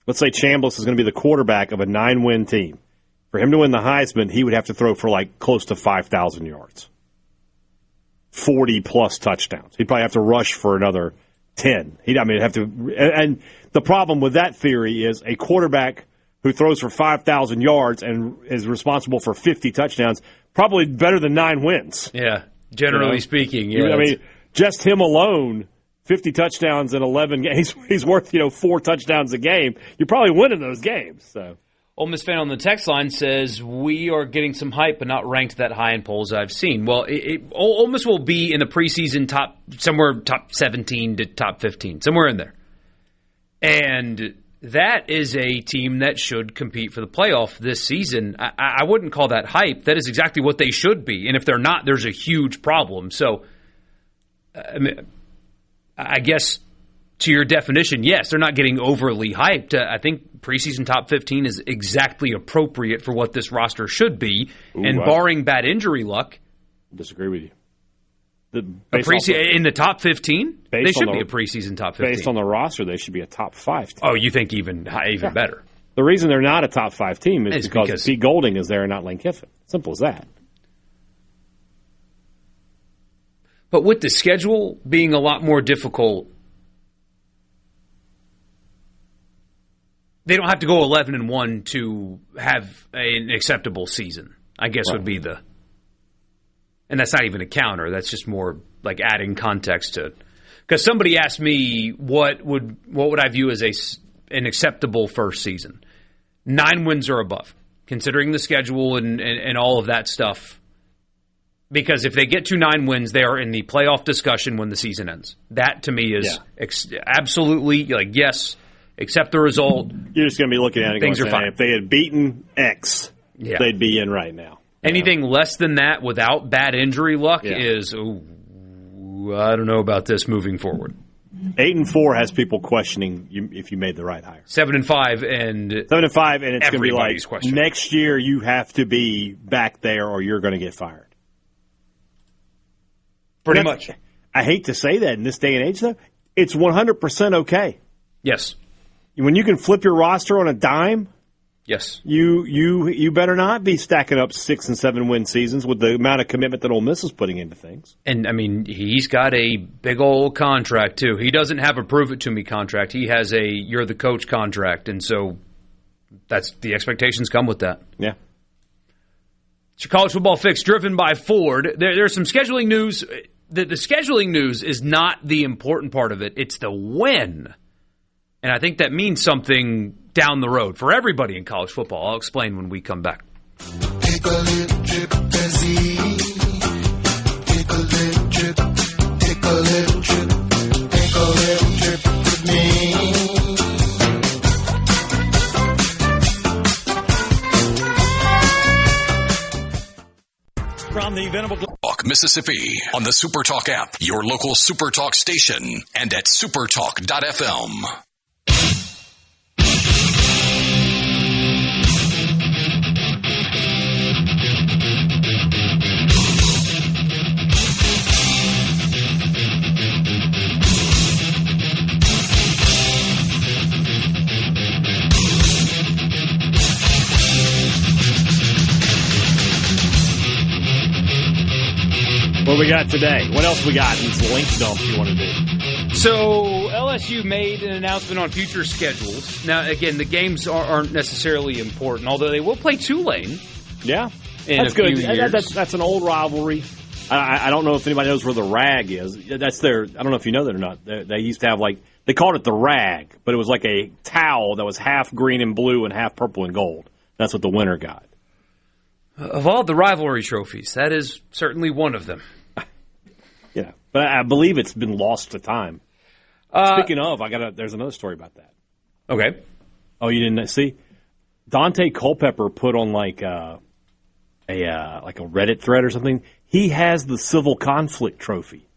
let's say Chambliss is going to be the quarterback of a 9-win team. For him to win the Heisman, he would have to throw for close to 5,000 yards. 40-plus touchdowns. He'd probably have to rush for another 10. And the problem with that theory is a quarterback who throws for 5,000 yards and is responsible for 50 touchdowns, probably better than 9 wins. Yeah, generally speaking. Yeah, just him alone, 50 touchdowns in 11 games, he's worth 4 touchdowns a game. You're probably winning those games. So, Ole Miss fan on the text line says, we are getting some hype but not ranked that high in polls I've seen. Well, Ole Miss will be in the preseason top 17 to top 15, somewhere in there. And that is a team that should compete for the playoff this season. I wouldn't call that hype. That is exactly what they should be. And if they're not, there's a huge problem. So, I guess to your definition, yes, they're not getting overly hyped. I think preseason top 15 is exactly appropriate for what this roster should be. Barring bad injury luck. Disagree with you. In the top 15? They should be a preseason top 15. Based on the roster, they should be a top 5 team. Oh, you think even better? The reason they're not a top 5 team is because Pete Golding is there and not Lane Kiffin. Simple as that. But with the schedule being a lot more difficult, they don't have to go 11-1 to have an acceptable season, I guess would be the... And that's not even a counter. That's just more like adding context to it. Because somebody asked me what would I view as an acceptable first season. 9 wins or above, considering the schedule and all of that stuff. Because if they get to 9 wins, they are in the playoff discussion when the season ends. That, to me, is absolutely, yes, accept the result. You're just going to be looking at it things are fine. If they had beaten X, they'd be in right now. Anything less than that without bad injury luck is, I don't know about this moving forward. 8-4 has people questioning if you made the right hire. 7-5 and it's going to be like questioning. Next year you have to be back there or you're going to get fired. Pretty much. I hate to say that in this day and age, though. It's 100% okay. Yes. When you can flip your roster on a dime. Yes. You better not be stacking up 6 and 7 win seasons with the amount of commitment that Ole Miss is putting into things. And, he's got a big old contract, too. He doesn't have a prove-it-to-me contract. He has a you're-the-coach contract, and so that's the expectations come with that. Yeah. It's your college football fix driven by Ford. There's some scheduling news. The scheduling news is not the important part of it. It's the when. And I think that means something down the road for everybody in college football. I'll explain when we come back. Take a little trip, Desi. Take a little trip. Take a little trip. Take a little trip with me. From the Venable Talk, Mississippi, on the SuperTalk app, your local SuperTalk station, and at supertalk.fm. What we got today? What else we got in this link dump you want to do? So LSU made an announcement on future schedules. Now, again, the games aren't necessarily important, although they will play Tulane. Yeah, in that's a few good. years. That's an old rivalry. I don't know if anybody knows where the rag is. That's their. I don't know if you know that or not. They used to have they called it the rag, but it was like a towel that was half green and blue and half purple and gold. That's what the winner got. Of all the rivalry trophies, that is certainly one of them. Yeah, but I believe it's been lost to time. Speaking of, there's another story about that. Okay. Oh, you didn't see? Dante Culpepper put on like a Reddit thread or something. He has the Civil Conflict Trophy.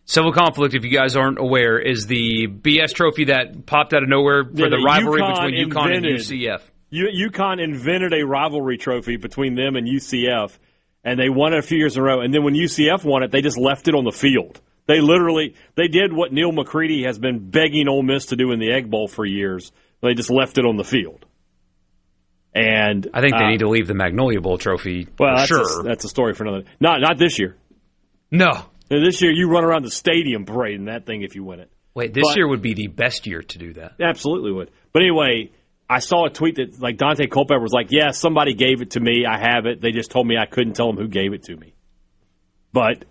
Civil Conflict, if you guys aren't aware, is the BS trophy that popped out of nowhere for the rivalry between UConn and UCF. UConn invented a rivalry trophy between them and UCF, and they won it a few years in a row. And then when UCF won it, they just left it on the field. They did what Neil McCready has been begging Ole Miss to do in the Egg Bowl for years. They just left it on the field. And I think they need to leave the Magnolia Bowl trophy. Well, that's a story for another. Not this year. No. This year, you run around the stadium parading that thing if you win it. Wait, this year would be the best year to do that. Absolutely would. But anyway, I saw a tweet that Dante Culpepper was like, yeah, somebody gave it to me. I have it. They just told me I couldn't tell them who gave it to me. But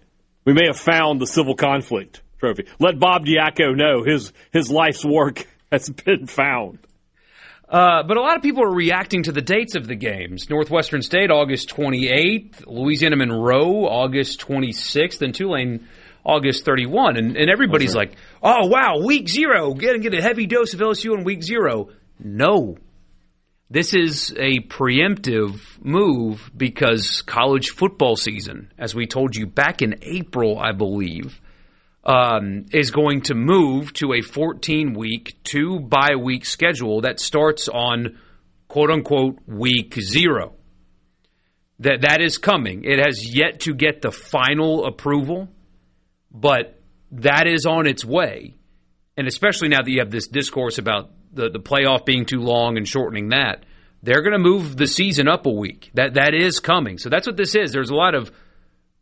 we may have found the Civil Conflict Trophy. Let Bob Diaco know his life's work has been found. But a lot of people are reacting to the dates of the games. Northwestern State, August 28th. Louisiana Monroe, August 26th. And Tulane, August 31. And everybody's like, oh, wow, week 0. Get a heavy dose of LSU in week 0. No. This is a preemptive move because college football season, as we told you back in April, I believe, is going to move to a 14-week, 2-bye-week schedule that starts on, quote-unquote, week 0. That is coming. It has yet to get the final approval, but that is on its way. And especially now that you have this discourse about the playoff being too long and shortening that, they're going to move the season up a week. That is coming. So that's what this is. There's a lot of,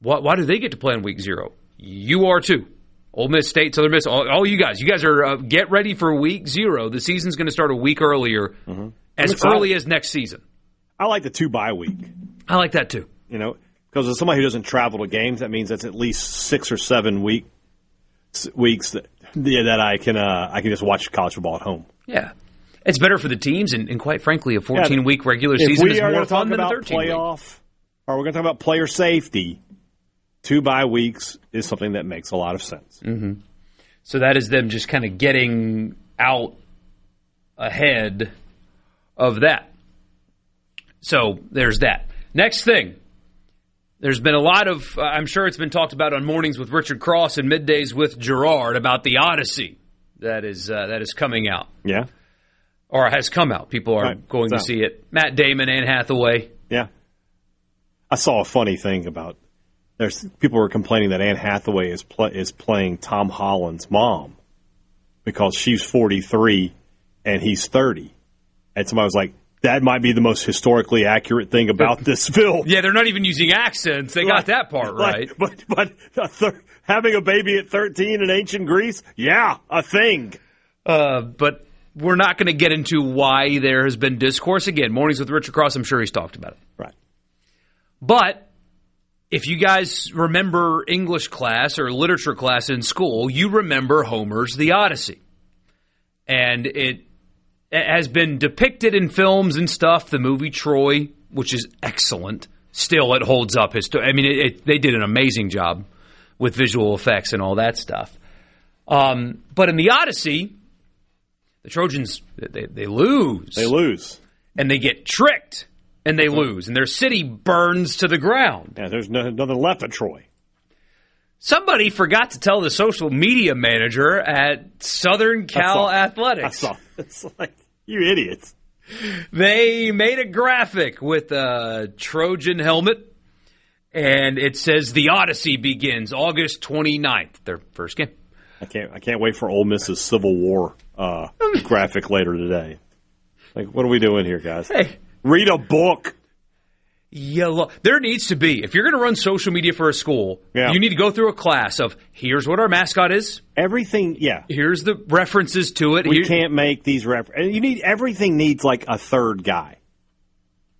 why do they get to play on week 0? You are too. Ole Miss State, Southern Miss, all you guys are get ready for week 0. The season's going to start a week earlier, as early as next season. I like the 2-bye week. I like that too. Because as somebody who doesn't travel to games, that means that's at least 6 or 7 weeks that I can just watch college football at home. Yeah, it's better for the teams, and quite frankly, a 14-week regular season is more fun than a 13-week. Or we're going to talk about player safety. 2-bye weeks is something that makes a lot of sense. Mm-hmm. So that is them just kind of getting out ahead of that. So there's that. Next thing. There's been a lot of, I'm sure it's been talked about on Mornings with Richard Cross and Middays with Gerard about the Odyssey that is coming out. Yeah. Or has come out. People are going to see it. Matt Damon, Anne Hathaway. Yeah. I saw a funny thing about people were complaining that Anne Hathaway is playing Tom Holland's mom because she's 43 and he's 30. And somebody was like, that might be the most historically accurate thing about this film. Yeah, they're not even using accents. They got that part right. But having a baby at 13 in ancient Greece, yeah, a thing. But we're not going to get into why there has been discourse. Again, Mornings with Richard Cross, I'm sure he's talked about it. Right. But if you guys remember English class or literature class in school, you remember Homer's The Odyssey. And it has been depicted in films and stuff. The movie Troy, which is excellent, still it holds up. They did an amazing job with visual effects and all that stuff. But in The Odyssey, the Trojans, they lose. They lose. And they get tricked. And they lose, and their city burns to the ground. Yeah, there's nothing left of Troy. Somebody forgot to tell the social media manager at Southern Cal Athletics. I saw. It's like, you idiots. They made a graphic with a Trojan helmet, and it says the Odyssey begins August 29th, their first game. I can't wait for Ole Miss's Civil War graphic later today. Like, what are we doing here, guys? Hey. Read a book. There needs to be, if you're going to run social media for a school, you need to go through a class of, here's what our mascot is. Everything, yeah. Here's the references to it. We can't make these references. Everything needs like a third guy.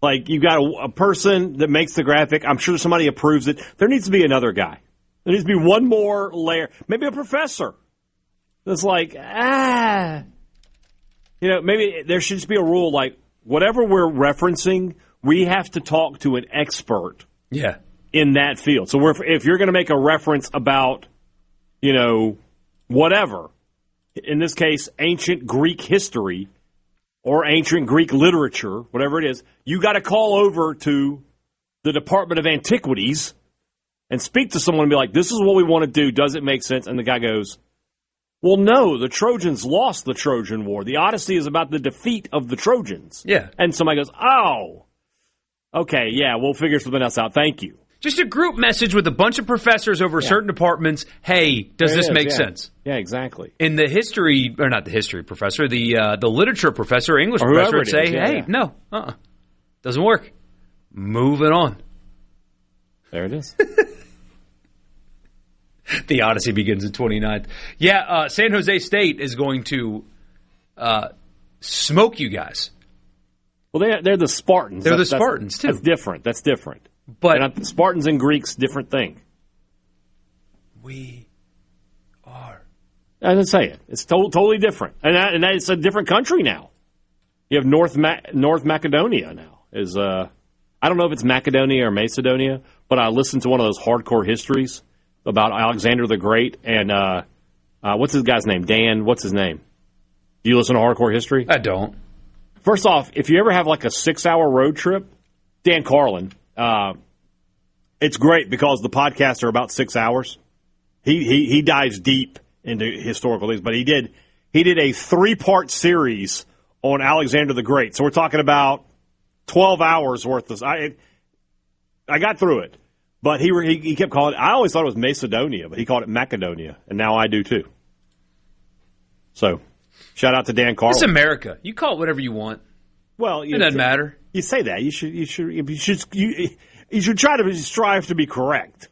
Like, you got a person that makes the graphic. I'm sure somebody approves it. There needs to be another guy. There needs to be one more layer. Maybe a professor. That's like, maybe there should just be a rule like, whatever we're referencing, we have to talk to an expert in that field. So if you're going to make a reference about, whatever, in this case, ancient Greek history or ancient Greek literature, whatever it is, you got to call over to the Department of Antiquities and speak to someone and be like, this is what we want to do. Does it make sense? And the guy goes, well, no, the Trojans lost the Trojan War. The Odyssey is about the defeat of the Trojans. Yeah. And somebody goes, oh, okay, yeah, we'll figure something else out. Thank you. Just a group message with a bunch of professors over certain departments. Hey, does this make sense? Yeah, exactly. In the history, or not the history professor, the literature professor, English professor would say, no, doesn't work. Moving on. There it is. The Odyssey begins in 29th. Yeah, San Jose State is going to smoke you guys. Well, they're the Spartans. They're the Spartans, too. That's different. But the Spartans and Greeks, different thing. We are. I didn't say it. It's totally different. And it's a different country now. You have North Macedonia now. I don't know if it's Macedonia or Macedonia, but I listened to one of those hardcore histories about Alexander the Great and what's his guy's name? Dan, what's his name? Do you listen to hardcore history? I don't. First off, if you ever have like a 6-hour road trip, Dan Carlin, it's great because the podcasts are about 6 hours. He dives deep into historical things, but he did a 3-part series on Alexander the Great. So we're talking about 12 hours worth of. I got through it, but he kept calling it. I always thought it was Macedonia, but he called it Macedonia, and now I do too. So, shout out to Dan Carlin. It's America. You call it whatever you want. Well, it doesn't matter. You say that you should try to strive to be correct.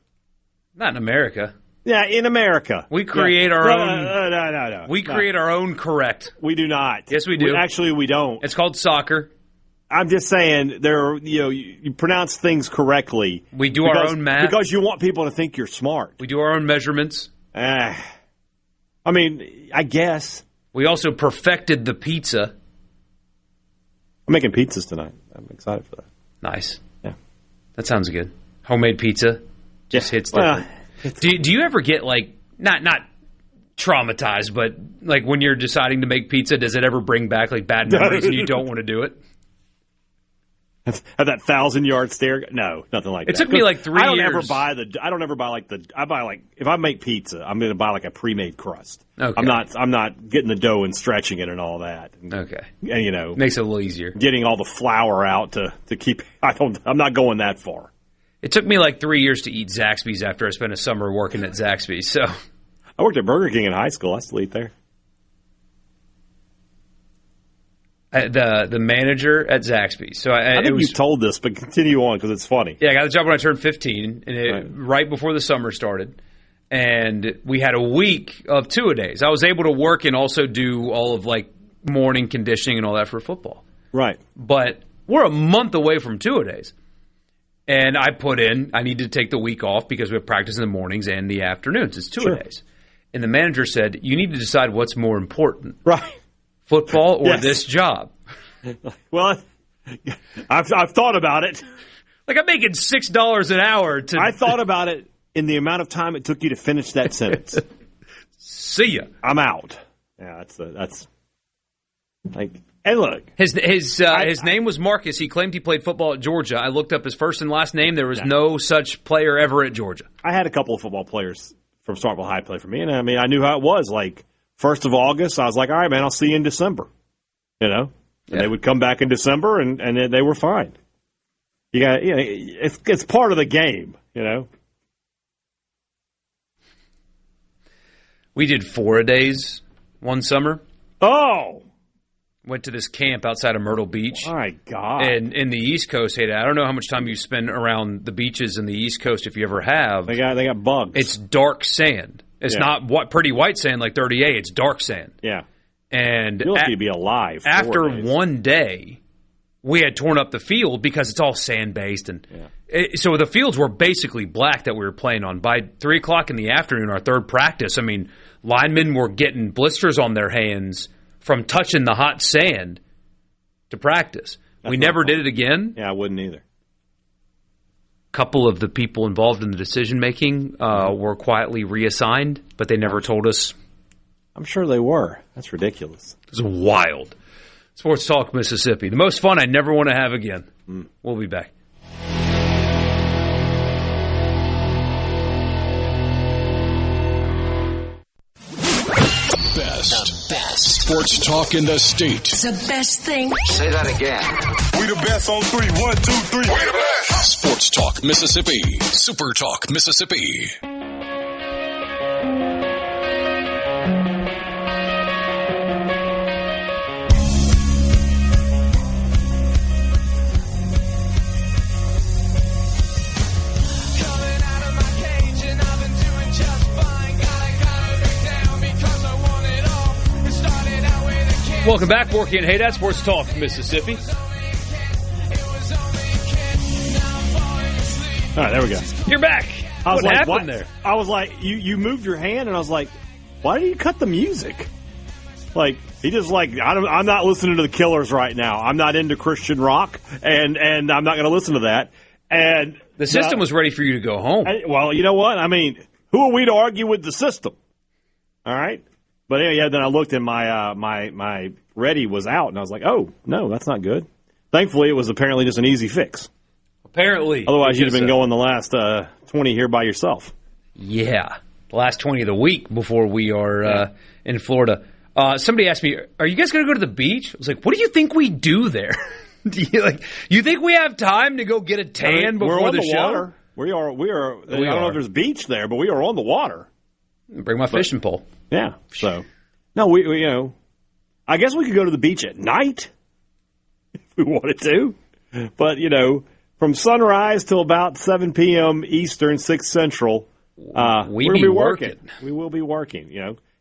Not in America. Yeah, in America. We create our own. No. We create our own correct. We do not. Yes, we do. Actually, we don't. It's called soccer. I'm just saying, you pronounce things correctly. We do our own math. Because you want people to think you're smart. We do our own measurements. I mean, I guess. We also perfected the pizza. I'm making pizzas tonight. I'm excited for that. Nice. Yeah. That sounds good. Homemade pizza just hits different. Do you ever get, like, not traumatized, but, like, when you're deciding to make pizza, does it ever bring back, like, bad memories and you don't want to do it? Have that 1,000-yard stare? No, nothing like that. It took me like 3 years. I don't ever buy if I make pizza, I'm going to buy like a pre-made crust. Okay. I'm not getting the dough and stretching it and all that. Okay. And makes it a little easier. Getting all the flour out to keep. I'm not going that far. It took me like 3 years to eat Zaxby's after I spent a summer working at Zaxby's. So I worked at Burger King in high school. I still eat there. The manager at Zaxby's. So I think you've told this, but continue on because it's funny. Yeah, I got the job when I turned 15, and right before the summer started. And we had a week of two-a-days. I was able to work and also do all of like morning conditioning and all that for football. Right. But we're a month away from two-a-days. And I need to take the week off because we have practice in the mornings and the afternoons. It's two-a-days. And the manager said, you need to decide what's more important. Right. Football or this job? Well, I've thought about it. Like, I'm making $6 an hour. I thought about it in the amount of time it took you to finish that sentence. See ya. I'm out. Yeah, that's like. And look, his name was Marcus. He claimed he played football at Georgia. I looked up his first and last name. There was no such player ever at Georgia. I had a couple of football players from Starkville High play for me, and I mean, I knew how it was. Like 1st of August, I was like, all right, man, I'll see you in December. And they would come back in December, and they were fine. It's part of the game, We did 4-a-days one summer. Oh! Went to this camp outside of Myrtle Beach. My God. And in the East Coast, I don't know how much time you spend around the beaches in the East Coast if you ever have. They got bugs. It's dark sand. It's not pretty white sand like 30A. It's dark sand. Yeah. And you're lucky to be alive. After 1 day, we had torn up the field because it's all sand-based. And so the fields were basically black that we were playing on. By 3 o'clock in the afternoon, our third practice, I mean, linemen were getting blisters on their hands from touching the hot sand to practice. We never did it again. Yeah, I wouldn't either. A couple of the people involved in the decision-making were quietly reassigned, but they never told us. I'm sure they were. That's ridiculous. It's wild. Sports Talk Mississippi. The most fun I never want to have again. We'll be back. Best sports talk in the state. It's the best thing. Say that again. We the best on 3. 1, 2, 3. We the best. Sports Talk Mississippi. Super Talk Mississippi. Welcome back, Borky and Haydad, Sports Talk Mississippi. All right, there we go. You're back. What happened there? I was like, you moved your hand, and I was like, why did you cut the music? Like, he just like, I'm not listening to the Killers right now. I'm not into Christian rock, and I'm not going to listen to that. And the system was ready for you to go home. Well, you know what? I mean, who are we to argue with the system? All right. But yeah, then I looked and my ready was out, and I was like, oh, no, that's not good. Thankfully, it was apparently just an easy fix. Apparently. Otherwise, you'd have been going the last 20 here by yourself. Yeah. The last 20 of the week before we are in Florida. Somebody asked me, are you guys going to go to the beach? I was like, what do you think we do there? You think we have time to go get a tan before we're on the show? Water. We are. I don't know if there's beach there, but we are on the water. Bring my fishing pole. Yeah. So, no, we I guess we could go to the beach at night if we wanted to. But, from sunrise till about 7 p.m. Eastern, 6 Central, we'll be working. We will be working,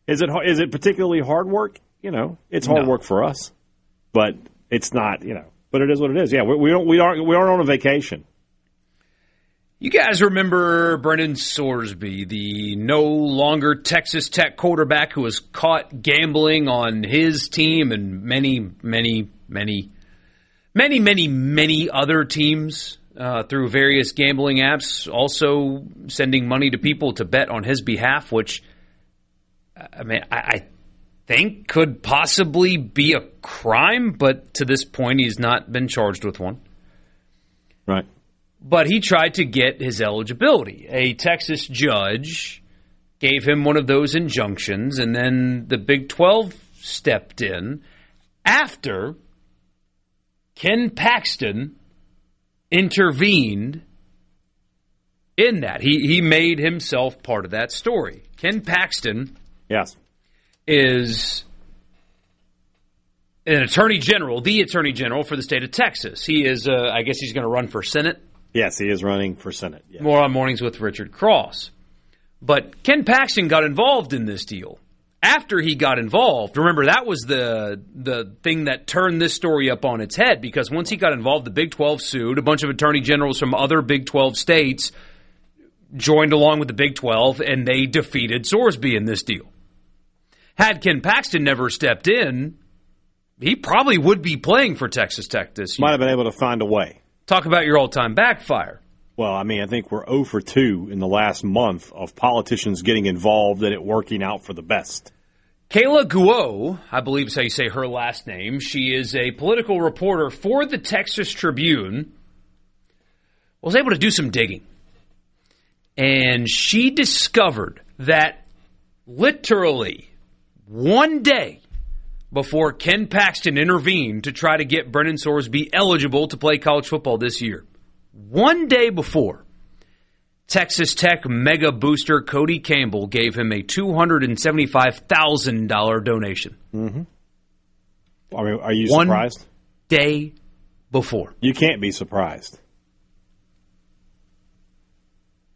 Is it particularly hard work? It's hard work for us. But it's not, but it is what it is. Yeah, we aren't on a vacation. You guys remember Brennan Sorsby, the no longer Texas Tech quarterback who was caught gambling on his team and many other teams through various gambling apps, also sending money to people to bet on his behalf, which, I think could possibly be a crime, but to this point he's not been charged with one. Right. But he tried to get his eligibility. A Texas judge gave him one of those injunctions, and then the Big 12 stepped in after Ken Paxton intervened in that. He made himself part of that story. Ken Paxton is an attorney general, the attorney general for the state of Texas. He is, I guess he's going to run for Senate. Yes, he is running for Senate. Yes. More on Mornings with Richard Cross. But Ken Paxton got involved in this deal. After he got involved, remember, that was the thing that turned this story up on its head, because once he got involved, the Big 12 sued. A bunch of attorney generals from other Big 12 states joined along with the Big 12, and they defeated Sorsby in this deal. Had Ken Paxton never stepped in, he probably would be playing for Texas Tech this year. Might have been able to find a way. Talk about your all-time backfire. Well, I think we're 0 for 2 in the last month of politicians getting involved and it working out for the best. Kayla Guo, I believe is how you say her last name. She is a political reporter for the Texas Tribune. Was able to do some digging. And she discovered that literally one day before Ken Paxton intervened to try to get Brennan Sorsby eligible to play college football this year, one day before, Texas Tech mega booster Cody Campbell gave him a $275,000 donation. Mm-hmm. Are you surprised? One day before. You can't be surprised.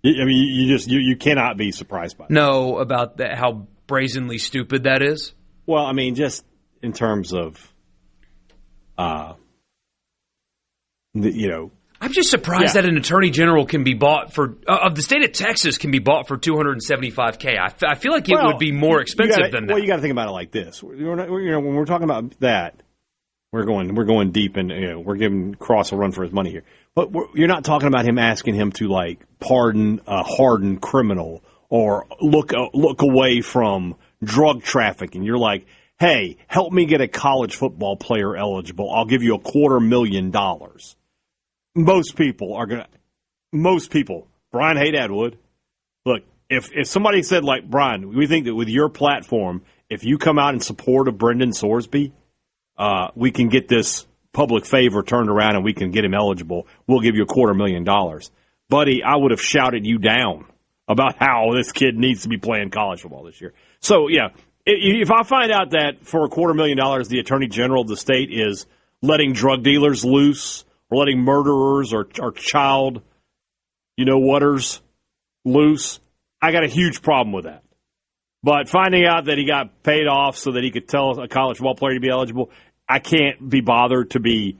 You cannot be surprised by that. No, about that, how brazenly stupid that is? Well, just in terms of I'm just surprised that an attorney general can be bought for of the state of Texas can be bought for $275K. I feel like it would be more expensive than that. Well, you got to think about it like this. When we're talking about that, we're going deep, and we're giving Cross a run for his money here. But you're not talking about him asking him to like pardon a hardened criminal or look away from drug trafficking. You're like, hey, help me get a college football player eligible. I'll give you $250,000. Most people, Brian Haydad would. Look, if somebody said, like, Brian, we think that with your platform, if you come out in support of Brendan Sorsby, we can get this public favor turned around and we can get him eligible. We'll give you $250,000. Buddy, I would have shouted you down about how this kid needs to be playing college football this year. So, yeah, if I find out that for $250,000 the attorney general of the state is letting drug dealers loose, or letting murderers or child, whaters loose, I got a huge problem with that. But finding out that he got paid off so that he could tell a college football player to be eligible, I can't be bothered to be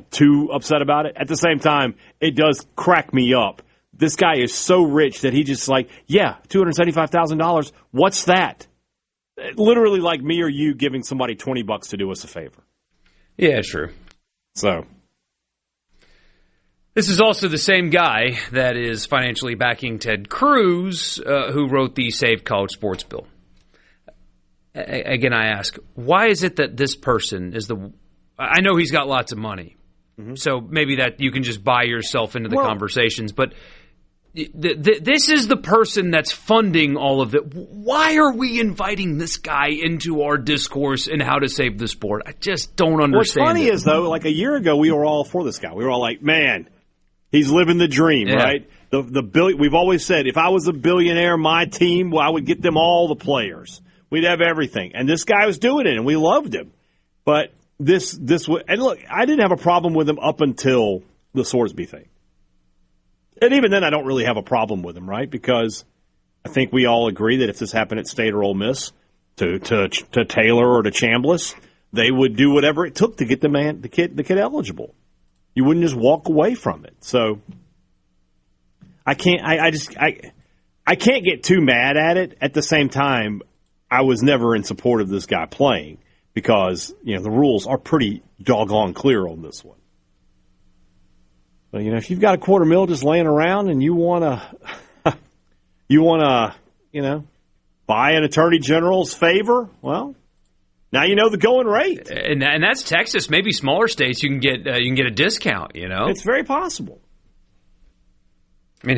too upset about it. At the same time, it does crack me up. This guy is so rich that he just like, $275,000, what's that? Literally like me or you giving somebody $20 to do us a favor. Yeah, true. So... This is also the same guy that is financially backing Ted Cruz, who wrote the Save College Sports bill. Again, I ask, why is it that this person is the... I know he's got lots of money, so maybe that you can just buy yourself into the conversations, but this is the person that's funding all of it. Why are we inviting this guy into our discourse and how to save the sport? I just don't understand. What's funny is, though, like a year ago, we were all for this guy. We were all like, man... He's living the dream, right? We've always said, if I was a billionaire, my team, I would get them all the players. We'd have everything. And this guy was doing it, and we loved him. But and look, I didn't have a problem with him up until the Sorsby thing. And even then, I don't really have a problem with him, right? Because I think we all agree that if this happened at State or Ole Miss, to Taylor or to Chambliss, they would do whatever it took to get the kid eligible. You wouldn't just walk away from it. So I can't get too mad at it. At the same time, I was never in support of this guy playing because, the rules are pretty doggone clear on this one. But, if you've got $250,000 just laying around and you want to buy an attorney general's favor, well, now you know the going rate, and that's Texas. Maybe smaller states you can get a discount. It's very possible. I mean,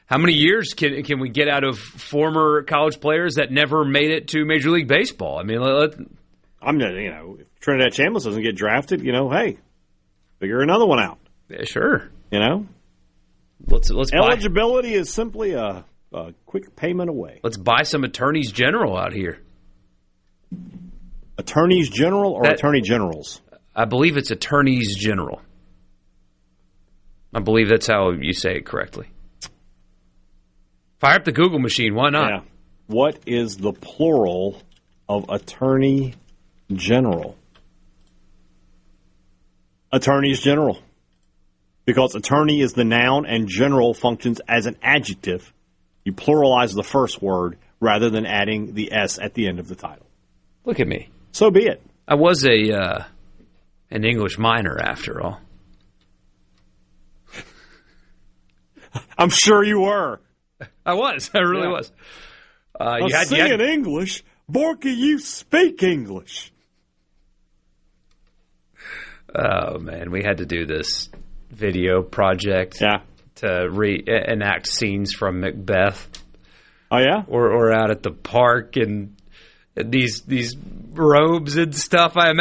how many years can we get out of former college players that never made it to Major League Baseball? I mean, if Trinidad Chambliss doesn't get drafted, hey, figure another one out. Yeah, sure. Let's eligibility is simply a quick payment away. Let's buy some attorneys general out here. Attorneys general or attorney generals? I believe it's attorneys general. I believe that's how you say it correctly. Fire up the Google machine. Why not? Yeah. What is the plural of attorney general? Attorneys general. Because attorney is the noun and general functions as an adjective. You pluralize the first word rather than adding the S at the end of the title. Look at me. So be it. I was an English minor, after all. I'm sure you were. I was. I really was. In English. Borky, you speak English. Oh, man. We had to do this video project to reenact scenes from Macbeth. Oh, yeah? Or out at the park and these robes and stuff. I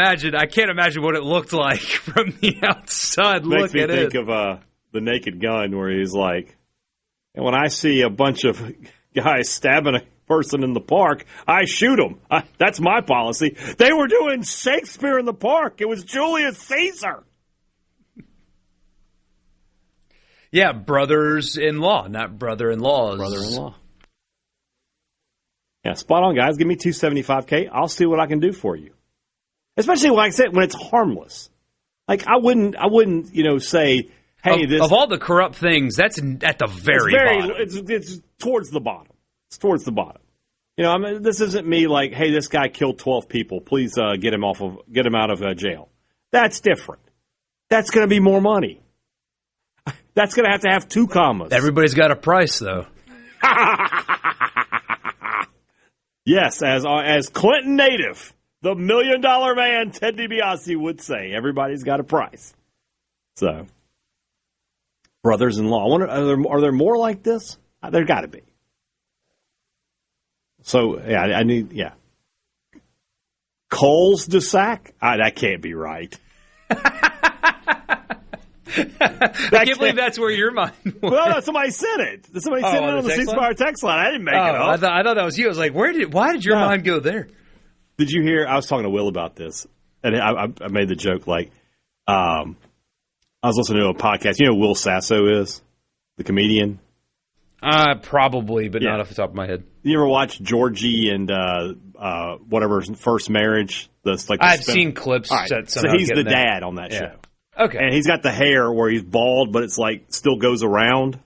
can't imagine what it looked like from the outside. Makes me think of The Naked Gun, where he's like, and when I see a bunch of guys stabbing a person in the park, I shoot them. That's my policy. They were doing Shakespeare in the park. It was Julius Caesar. Yeah, brothers-in-law, not brother-in-laws. Brother-in-law. Yeah, spot on, guys. Give me $275K. I'll see what I can do for you. Especially, like I said, when it's harmless. Like, I wouldn't, say, hey, of all the corrupt things, that's at the very bottom. It's towards the bottom. It's towards the bottom. This isn't me like, hey, this guy killed 12 people. Please get him out of jail. That's different. That's going to be more money. That's going to have 2 commas. Everybody's got a price, though. Yes, as Clinton native, the $1 million man, Ted DiBiase would say, everybody's got a price. So, brothers-in-law. I wonder, are there more like this? There got to be. So, yeah, Coles de Sac? That can't be right. I can't believe that's where your mind went. Well, somebody said it. Somebody said it on the ceasefire text line. I didn't make it up. I thought that was you. I was like, why did your mind go there? Did you hear? I was talking to Will about this, and I made the joke I was listening to a podcast. You know who Will Sasso is? The comedian? Probably, but not off the top of my head. You ever watch Georgie and whatever's first marriage? I've seen clips. Right. So he's the dad on that show. Okay. And he's got the hair where he's bald, but it's still goes around.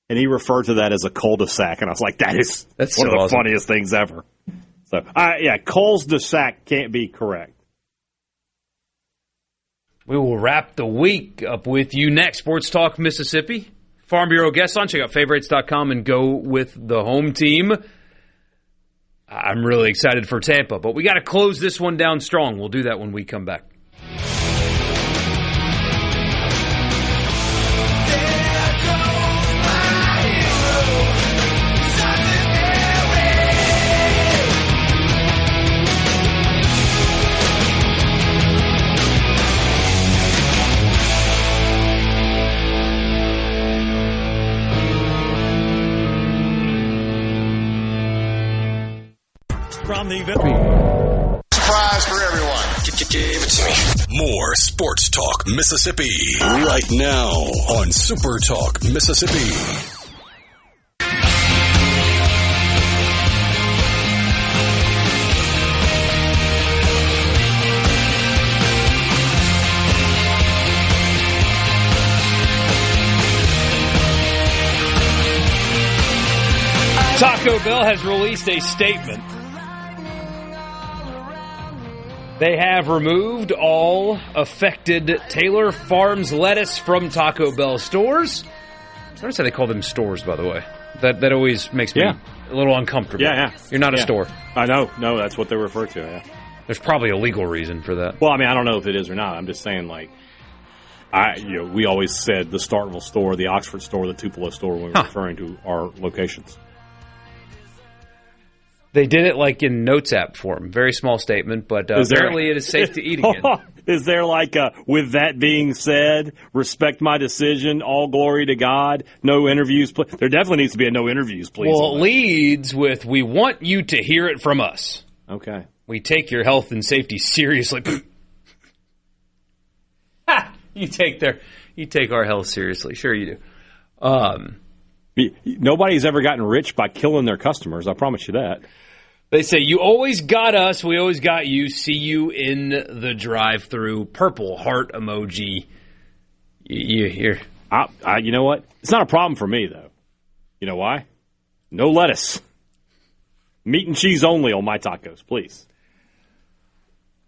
And he referred to that as a cul-de-sac. And I was like, that's one of the funniest things ever. So, cul-de-sac can't be correct. We will wrap the week up with you next. Sports Talk Mississippi. Farm Bureau guest on. Check out favorites.com and go with the home team. I'm really excited for Tampa, but we got to close this one down strong. We'll do that when we come back. From the surprise for everyone. Give it to me. More Sports Talk Mississippi right now on Super Talk Mississippi. Taco Bell has released a statement. They have removed all affected Taylor Farms lettuce from Taco Bell stores. Notice how they call them stores, by the way. That always makes me a little uncomfortable. Yeah. You're not a store. I know. No, that's what they refer to, yeah. There's probably a legal reason for that. Well, I mean, I don't know if it is or not. I'm just saying, we always said the Starkville store, the Oxford store, the Tupelo store when we were referring to our locations. They did it in Notes app form. Very small statement, but apparently it is safe to eat again. Is there with that being said, respect my decision, all glory to God, no interviews, please? There definitely needs to be a no interviews, please. Well, it leads with, we want you to hear it from us. Okay. We take your health and safety seriously. You take our health seriously. Sure you do. Nobody's ever gotten rich by killing their customers. I promise you that. They say, you always got us, we always got you. See you in the drive-thru. Purple heart emoji. You hear? You know what? It's not a problem for me, though. You know why? No lettuce. Meat and cheese only on my tacos, please.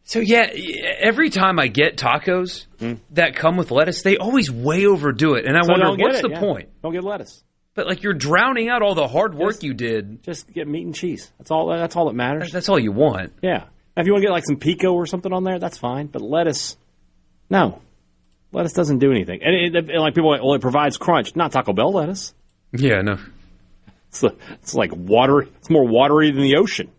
So, every time I get tacos that come with lettuce, they always way overdo it. And I wonder, what's the point? Don't get lettuce. But you're drowning out all the hard work you did. Just get meat and cheese. That's all that matters. That's all you want. Yeah. Now, if you want to get some pico or something on there, that's fine. But lettuce, no. Lettuce doesn't do anything. And people are like, well, it provides crunch. Not Taco Bell lettuce. Yeah, no. It's like water. It's more watery than the ocean.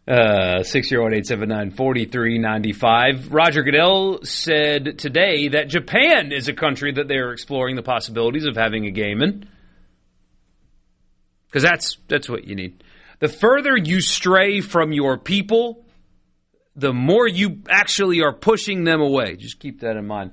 601-879-4395. Roger Goodell said today that Japan is a country that they are exploring the possibilities of having a game in. Because that's what you need. The further you stray from your people, the more you actually are pushing them away. Just keep that in mind.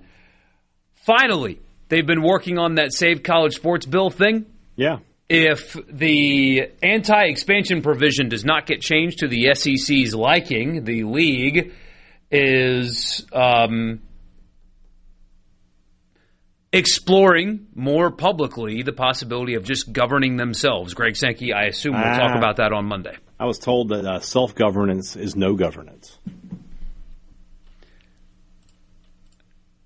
Finally, they've been working on that Save College Sports bill thing. Yeah. if the anti-expansion provision does not get changed to the SEC's liking, the league is exploring more publicly the possibility of just governing themselves. Greg Sankey, I assume we'll talk about that on Monday. I was told that self-governance is no governance.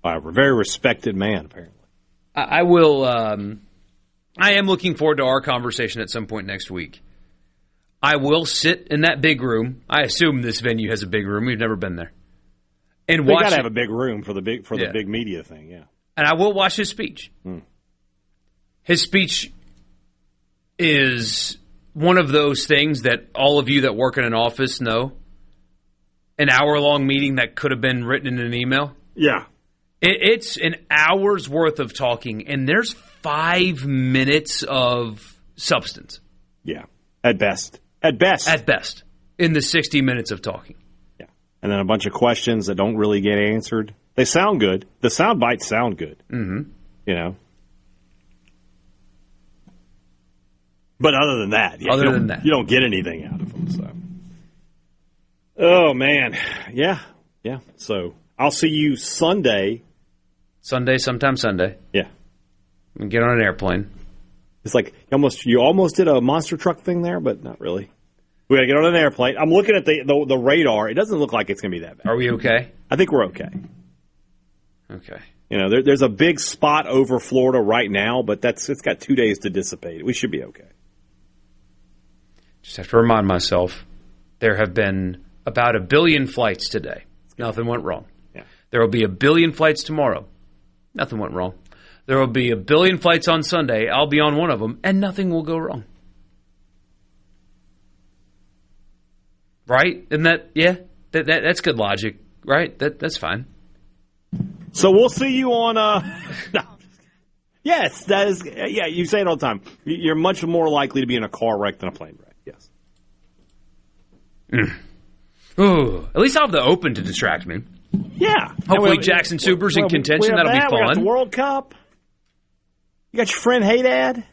By a very respected man, apparently. I will. I am looking forward to our conversation at some point next week. I will sit in that big room. I assume this venue has a big room. We've never been there. And they watch. Got to have a big room for the big media thing. Yeah. And I will watch his speech. His speech is one of those things that all of you that work in an office know. An hour-long meeting that could have been written in an email. Yeah. It's an hour's worth of talking, and there's 5 minutes of substance. Yeah, at best. At best, in the 60 minutes of talking. Yeah, and then a bunch of questions that don't really get answered. They sound good. The sound bites sound good. Mm-hmm. You know? But other than that, you don't get anything out of them. So. Oh, man. Yeah. So I'll see you Sunday. Sometime Sunday. Yeah. And get on an airplane. It's like you almost did a monster truck thing there, but not really. We got to get on an airplane. I'm looking at the radar. It doesn't look like it's going to be that bad. Are we okay? I think we're okay. Okay. You know, there's a big spot over Florida right now, but it's got 2 days to dissipate. We should be okay. Just have to remind myself, there have been about 1 billion flights today. Nothing went wrong. Yeah. There will be 1 billion flights tomorrow. Nothing went wrong. There will be 1 billion flights on Sunday. I'll be on one of them, and nothing will go wrong. Right? Isn't that, yeah? That's good logic, right? That's fine. So we'll see you on, no. Yes, that is, yeah, you say it all the time. You're much more likely to be in a car wreck than a plane wreck, yes. Ooh, at least I'll have the Open to distract me. Yeah. Hopefully Jackson Super's in contention. That'll be fun. We got the World Cup. You got your friend Haydad.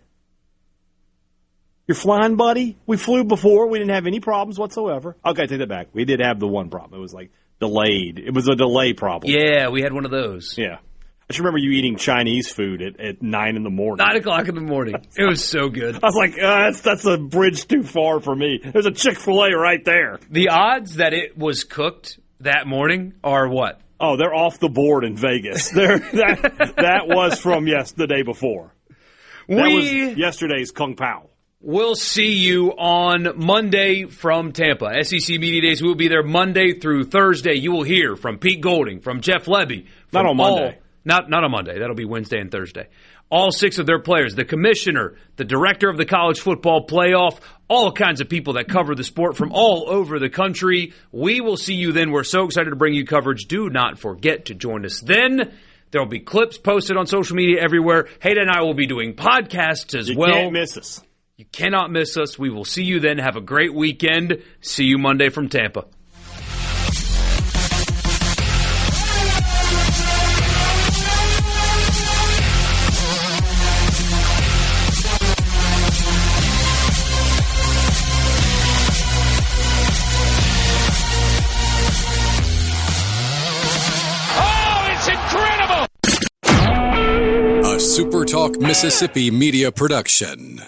Your flying buddy. We flew before. We didn't have any problems whatsoever. Okay, take that back. We did have the one problem. It was like delayed. It was a delay problem. Yeah, we had one of those. Yeah. I just remember you eating Chinese food at 9 in the morning. 9 o'clock in the morning. It was so good. I was like, that's a bridge too far for me. There's a Chick-fil-A right there. The odds that it was cooked that morning are what? Oh, they're off the board in Vegas. That was from the day before. That was yesterday's Kung Pao. We'll see you on Monday from Tampa. SEC Media Days, we'll be there Monday through Thursday. You will hear from Pete Golding, from Jeff Lebby. Not on Monday. Not on Monday. That'll be Wednesday and Thursday. All 6 of their players, the commissioner, the director of the college football playoff, all kinds of people that cover the sport from all over the country. We will see you then. We're so excited to bring you coverage. Do not forget to join us then. There will be clips posted on social media everywhere. Hayden and I will be doing podcasts as well. You can't miss us. You cannot miss us. We will see you then. Have a great weekend. See you Monday from Tampa. SuperTalk Mississippi Media Production.